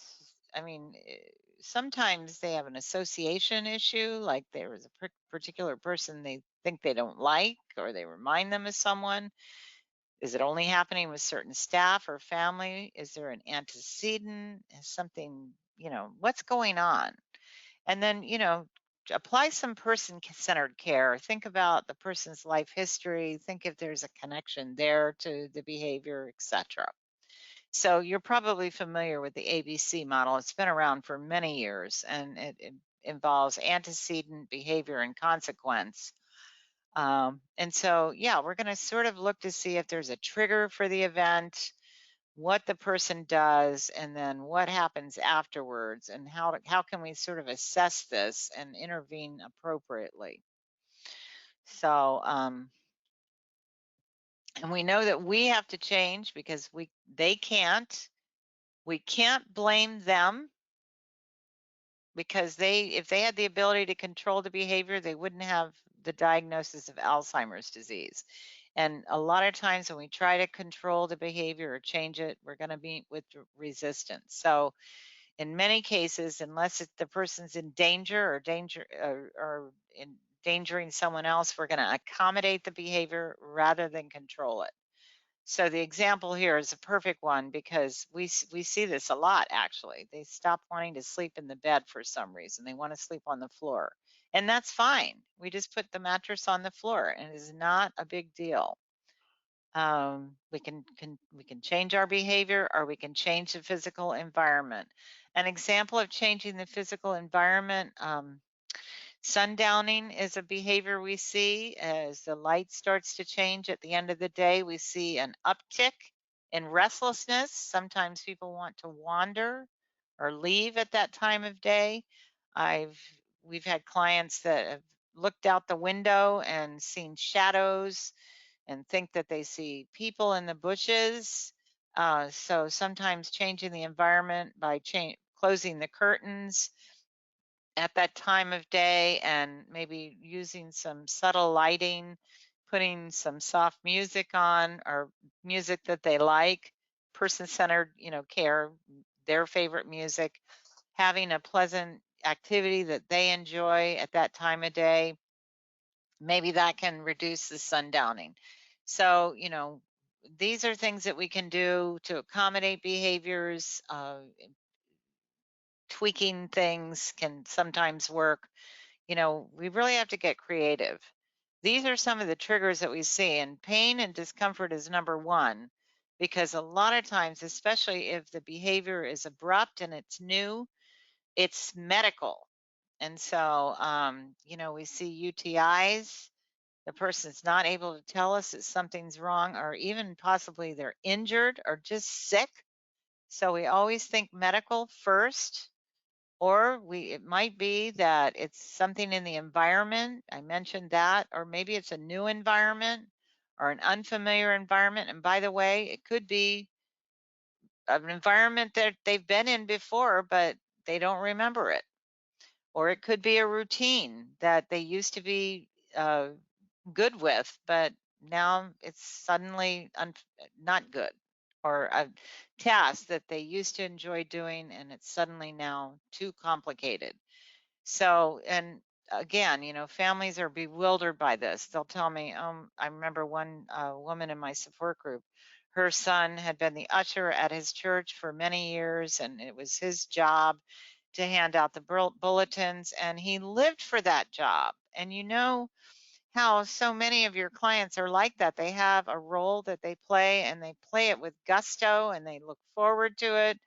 sometimes they have an association issue, like there was a particular person they think they don't like, or they remind them of someone. Is it only happening with certain staff or family? Is there an antecedent? Is something, what's going on? And then, apply some person-centered care. Think about the person's life history. Think if there's a connection there to the behavior, etc. So you're probably familiar with the ABC model. It's been around for many years, and it involves antecedent, behavior, and consequence. And so, yeah, we're going to sort of look to see if there's a trigger for the event, what the person does, and then what happens afterwards, and how can we sort of assess this and intervene appropriately. So, and we know that we have to change because they can't. We can't blame them, because if they had the ability to control the behavior, they wouldn't have the diagnosis of Alzheimer's disease. And a lot of times when we try to control the behavior or change it, we're going to meet with resistance. So in many cases, unless the person's in danger or endangering someone else, we're going to accommodate the behavior rather than control it. So the example here is a perfect one, because we see this a lot, actually. They stop wanting to sleep in the bed for some reason. They want to sleep on the floor. And that's fine. We just put the mattress on the floor, and it is not a big deal. We can change our behavior, or we can change the physical environment. An example of changing the physical environment, sundowning is a behavior we see as the light starts to change at the end of the day. We see an uptick in restlessness. Sometimes people want to wander or leave at that time of day. I've we've had clients that have looked out the window and seen shadows and think that they see people in the bushes. So sometimes changing the environment by closing the curtains at that time of day and maybe using some subtle lighting, putting some soft music on or music that they like, person-centered, care, their favorite music, having a pleasant activity that they enjoy at that time of day, maybe that can reduce the sundowning. So, these are things that we can do to accommodate behaviors. Tweaking things can sometimes work. We really have to get creative. These are some of the triggers that we see, and pain and discomfort is number one, because a lot of times, especially if the behavior is abrupt and it's new, it's medical. And so, we see UTIs. The person's not able to tell us that something's wrong, or even possibly they're injured or just sick. So we always think medical first, or it might be that it's something in the environment. I mentioned that, or maybe it's a new environment or an unfamiliar environment. And by the way, it could be an environment that they've been in before, but they don't remember it. Or it could be a routine that they used to be good with, but now it's suddenly not good, or a task that they used to enjoy doing and it's suddenly now too complicated. So, and again, families are bewildered by this. They'll tell me, I remember one woman in my support group, her son had been the usher at his church for many years, and it was his job to hand out the bulletins, and he lived for that job. And how so many of your clients are like that. They have a role that they play, and they play it with gusto, and they look forward to it.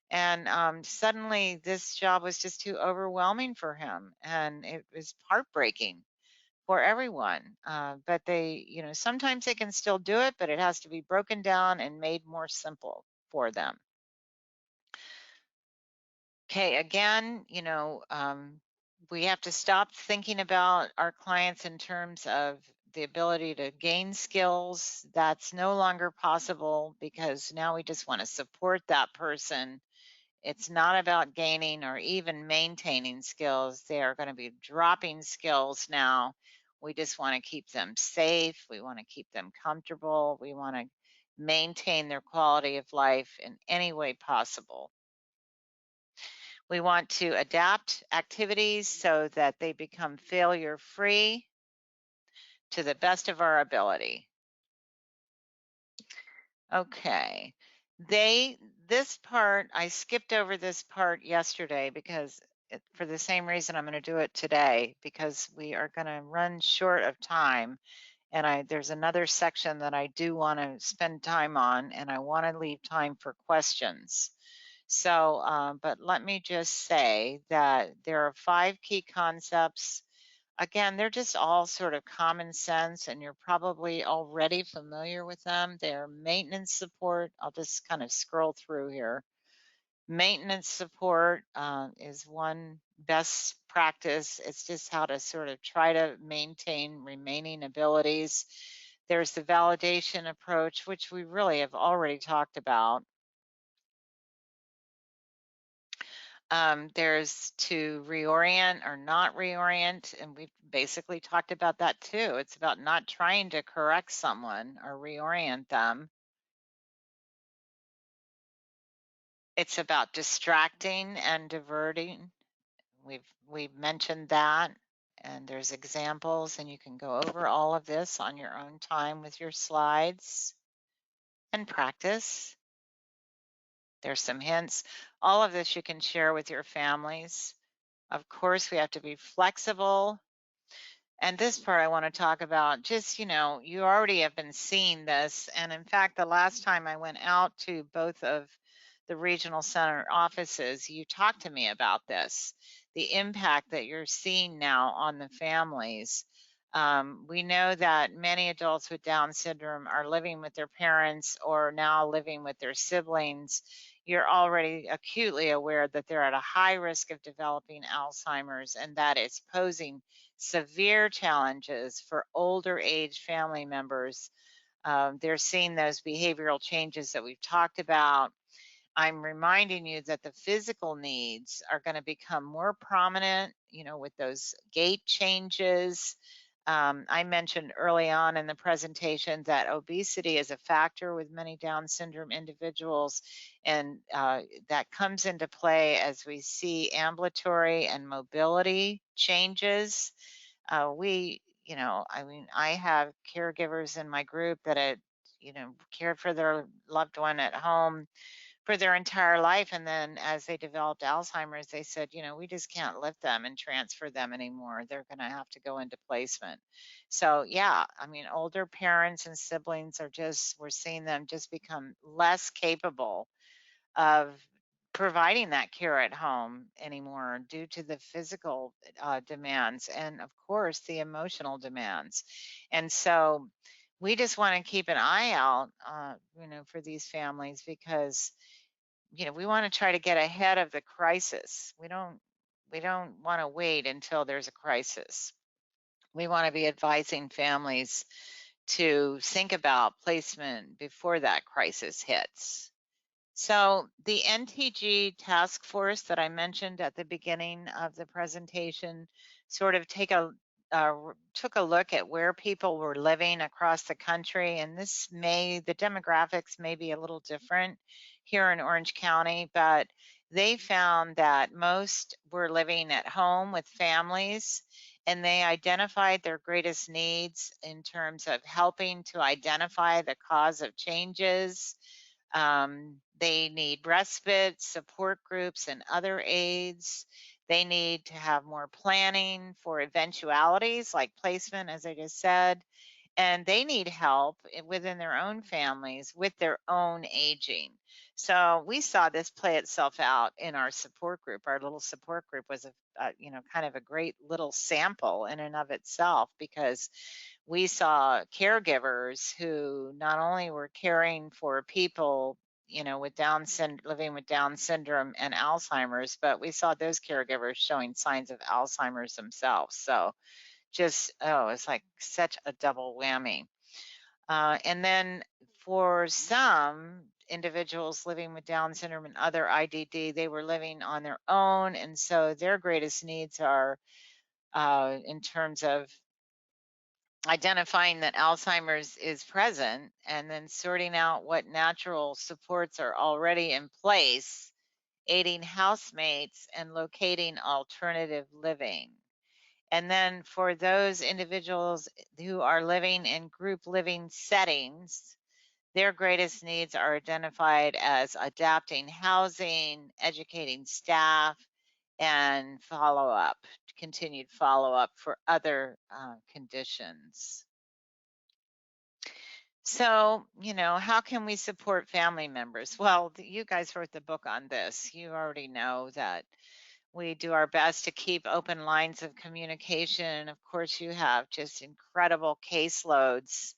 And suddenly this job was just too overwhelming for him, and it was heartbreaking for everyone. But sometimes they can still do it, but it has to be broken down and made more simple for them. Okay, again, we have to stop thinking about our clients in terms of the ability to gain skills. That's no longer possible, because now we just want to support that person. It's not about gaining or even maintaining skills. They are going to be dropping skills now. We just want to keep them safe. We want to keep them comfortable. We want to maintain their quality of life in any way possible. We want to adapt activities so that they become failure free to the best of our ability. Okay. This part, I skipped over this part yesterday because for the same reason I'm going to do it today, because we are going to run short of time. And there's another section that I do want to spend time on, and I want to leave time for questions. So, but let me just say that there are 5 key concepts. Again, they're just all sort of common sense, and you're probably already familiar with them. They're maintenance support. I'll just kind of scroll through here. Maintenance support is one best practice. It's just how to sort of try to maintain remaining abilities. There's the validation approach, which we really have already talked about. There's to reorient or not reorient, and we've basically talked about that too. It's about not trying to correct someone or reorient them. It's about distracting and diverting. We've mentioned that, and there's examples, and you can go over all of this on your own time with your slides and practice. There's some hints. All of this you can share with your families. Of course, we have to be flexible. And this part I want to talk about just, you already have been seeing this. And in fact, the last time I went out to both of the regional center offices, you talked to me about this, the impact that you're seeing now on the families. We know that many adults with Down syndrome are living with their parents or now living with their siblings. You're already acutely aware that they're at a high risk of developing Alzheimer's and that it's posing severe challenges for older age family members. They're seeing those behavioral changes that we've talked about. I'm reminding you that the physical needs are going to become more prominent, with those gait changes. I mentioned early on in the presentation that obesity is a factor with many Down syndrome individuals, and that comes into play as we see ambulatory and mobility changes. I have caregivers in my group that had, cared for their loved one at home for their entire life. And then as they developed Alzheimer's, they said, we just can't lift them and transfer them anymore. They're going to have to go into placement. So, yeah, I mean, older parents and siblings we're seeing them just become less capable of providing that care at home anymore due to the physical demands and, of course, the emotional demands. And so we just want to keep an eye out, for these families because we want to try to get ahead of the crisis. We don't want to wait until there's a crisis. We want to be advising families to think about placement before that crisis hits. So the NTG task force that I mentioned at the beginning of the presentation sort of took a look at where people were living across the country, and the demographics may be a little different here in Orange County, but they found that most were living at home with families, and they identified their greatest needs in terms of helping to identify the cause of changes. They need respite, support groups, and other aids. They need to have more planning for eventualities like placement, as I just said, and they need help within their own families with their own aging. So we saw this play itself out in our support group. Our little support group was kind of a great little sample in and of itself, because we saw caregivers who not only were caring for people, with living with Down syndrome and Alzheimer's, but we saw those caregivers showing signs of Alzheimer's themselves. So it's like such a double whammy. And then for some individuals living with Down syndrome and other IDD, they were living on their own. And so their greatest needs are in terms of identifying that Alzheimer's is present and then sorting out what natural supports are already in place, aiding housemates, and locating alternative living. And then for those individuals who are living in group living settings, their greatest needs are identified as adapting housing, educating staff, and continued follow up for other conditions. So, how can we support family members? Well, you guys wrote the book on this. You already know that we do our best to keep open lines of communication. And of course, you have just incredible caseloads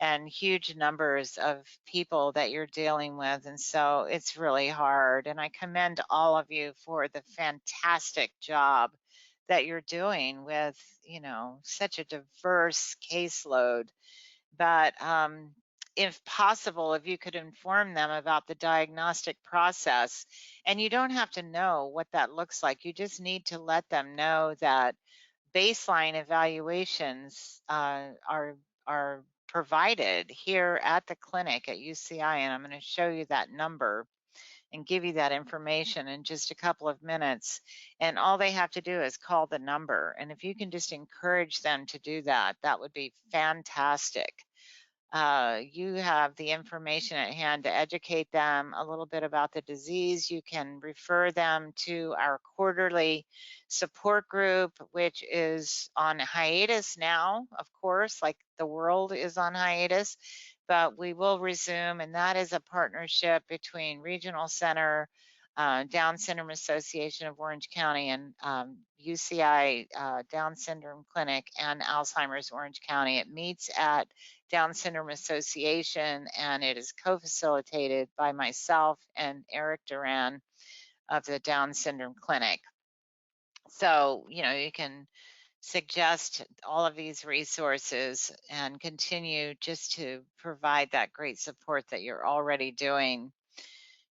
and huge numbers of people that you're dealing with. And so it's really hard. And I commend all of you for the fantastic job that you're doing with, such a diverse caseload. But if possible, if you could inform them about the diagnostic process, and you don't have to know what that looks like, you just need to let them know that baseline evaluations are provided here at the clinic at UCI, and I'm going to show you that number and give you that information in just a couple of minutes. And all they have to do is call the number. And if you can just encourage them to do that, that would be fantastic. you have the information at hand to educate them a little bit about the disease. You can refer them to our quarterly support group, which is on hiatus now, of course, like the world is on hiatus, but we will resume, and that is a partnership between Regional Center, Down Syndrome Association of Orange County, and UCI Down Syndrome Clinic and Alzheimer's Orange County. It meets at Down Syndrome Association, and it is co-facilitated by myself and Eric Duran of the Down Syndrome Clinic. So, you can suggest all of these resources and continue just to provide that great support that you're already doing,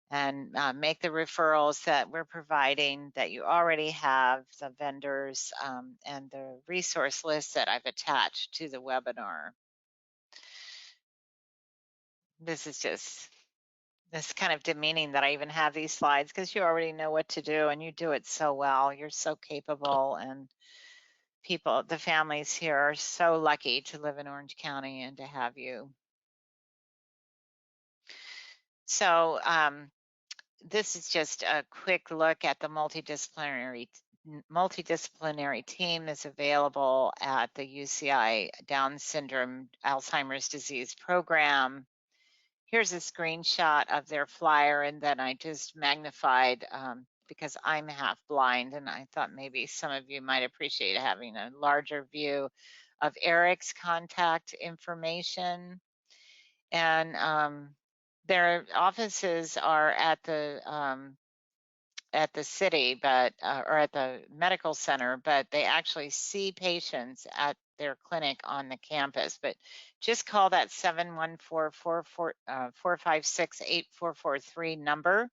and make the referrals that we're providing that you already have, the vendors, and the resource list that I've attached to the webinar. This is just this kind of demeaning that I even have these slides, because you already know what to do and you do it so well. You're so capable, and people, the families here are so lucky to live in Orange County and to have you. So this is just a quick look at the multidisciplinary team that's available at the UCI Down Syndrome Alzheimer's Disease Program. Here's a screenshot of their flyer, and then I just magnified because I'm half blind, and I thought maybe some of you might appreciate having a larger view of Eric's contact information. And their offices are at the city, but or at the medical center, but they actually see patients at their clinic on the campus. But just call that 714-456-8443 number.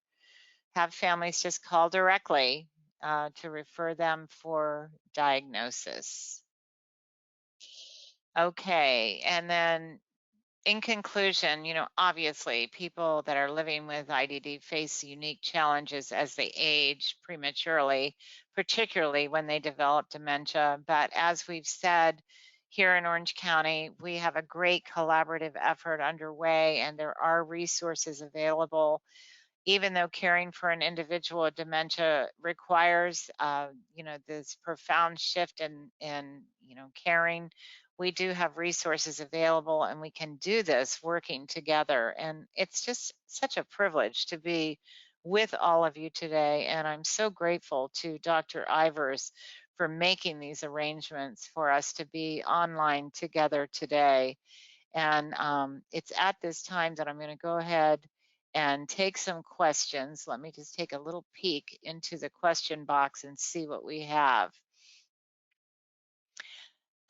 Have families just call directly to refer them for diagnosis. Okay, and then in conclusion, obviously people that are living with IDD face unique challenges as they age prematurely, particularly when they develop dementia. But as we've said, here in Orange County, we have a great collaborative effort underway, and there are resources available. Even though caring for an individual with dementia requires, this profound shift in caring, we do have resources available, and we can do this working together. And it's just such a privilege to be with all of you today. And I'm so grateful to Dr. Ivers for making these arrangements for us to be online together today. And it's at this time that I'm going to go ahead and take some questions. Let me just take a little peek into the question box and see what we have.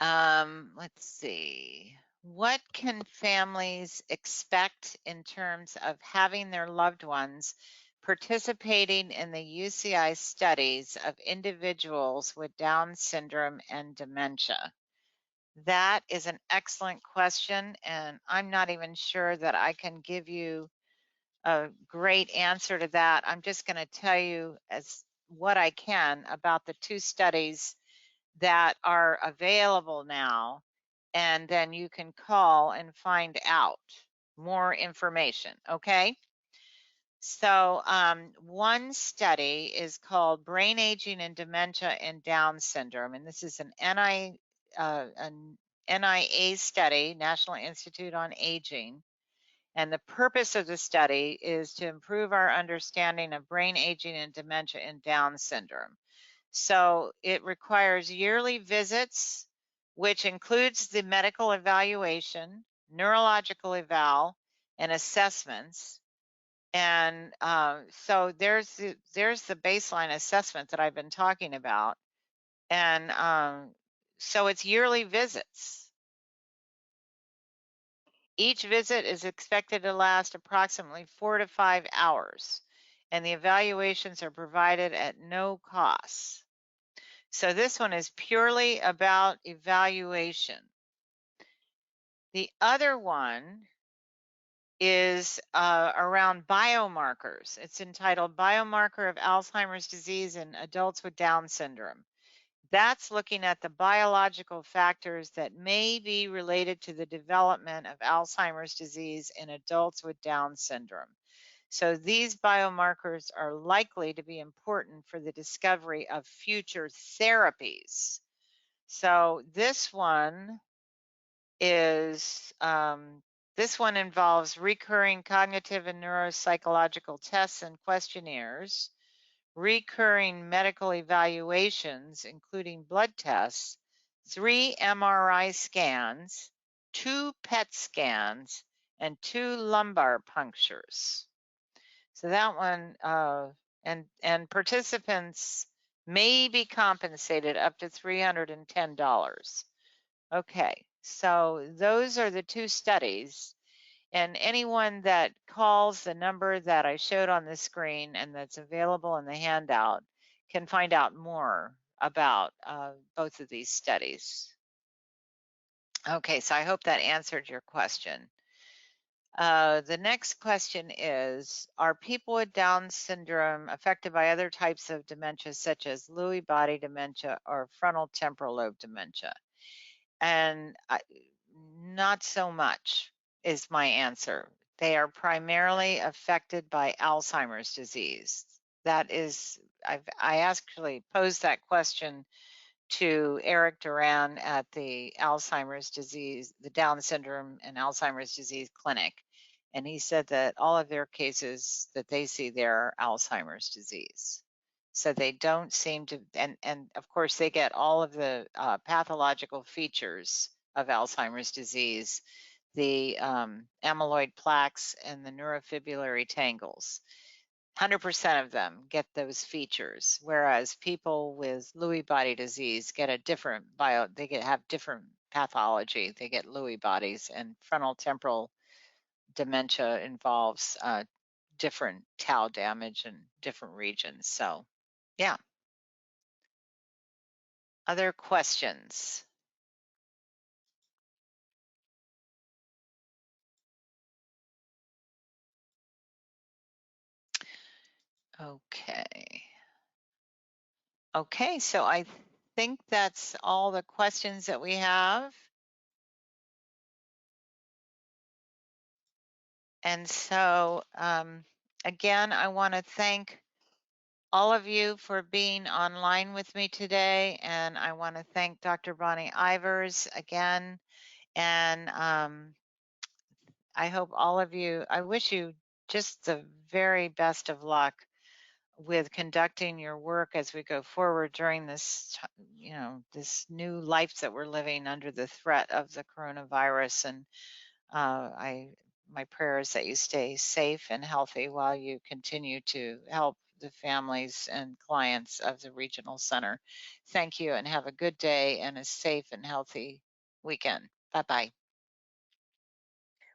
Let's see. What can families expect in terms of having their loved ones participating in the UCI studies of individuals with Down syndrome and dementia? That is an excellent question, and I'm not even sure that I can give you a great answer to that. I'm just going to tell you as what I can about the two studies that are available now, and then you can call and find out more information, okay? So one study is called Brain Aging and Dementia and Down Syndrome, and this is an NIA study, National Institute on Aging. And the purpose of the study is to improve our understanding of brain aging and dementia and Down syndrome. So it requires yearly visits, which includes the medical evaluation, neurological eval, and assessments. And so there's the baseline assessment that I've been talking about. And so it's yearly visits. Each visit is expected to last approximately 4 to 5 hours, and the evaluations are provided at no cost. So this one is purely about evaluation. The other one is around biomarkers. It's entitled Biomarker of Alzheimer's Disease in Adults with Down Syndrome. That's looking at the biological factors that may be related to the development of Alzheimer's disease in adults with Down syndrome. So these biomarkers are likely to be important for the discovery of future therapies. So this one is, this one involves recurring cognitive and neuropsychological tests and questionnaires, recurring medical evaluations, including blood tests, 3 MRI scans, 2 PET scans, and 2 lumbar punctures. So that one, and participants may be compensated up to $310. Okay, so those are the 2 studies. And anyone that calls the number that I showed on the screen and that's available in the handout can find out more about both of these studies. Okay, so I hope that answered your question. The next question is, are people with Down syndrome affected by other types of dementia, such as Lewy body dementia or frontal temporal lobe dementia? And not so much is my answer. They are primarily affected by Alzheimer's disease. That is, I actually posed that question to Eric Duran at the Alzheimer's disease, the Down syndrome and Alzheimer's disease clinic. And he said that all of their cases that they see there are Alzheimer's disease. So they don't seem to, and of course they get all of the pathological features of Alzheimer's disease, the amyloid plaques and the neurofibrillary tangles. 100% of them get those features, whereas people with Lewy body disease get a different have different pathology. They get Lewy bodies, and frontal temporal dementia involves different tau damage in different regions. So, yeah. Other questions? Okay. Okay, so I think that's all the questions that we have. And so, again, I want to thank all of you for being online with me today. And I want to thank Dr. Bonnie Ivers again. And I hope all of you, I wish you just the very best of luck with conducting your work as we go forward during this, this new life that we're living under the threat of the coronavirus. And my prayer is that you stay safe and healthy while you continue to help the families and clients of the regional center. Thank you and have a good day and a safe and healthy weekend. Bye-bye.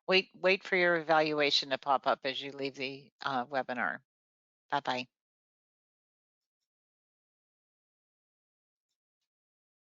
Wait for your evaluation to pop up as you leave the webinar. Bye-bye.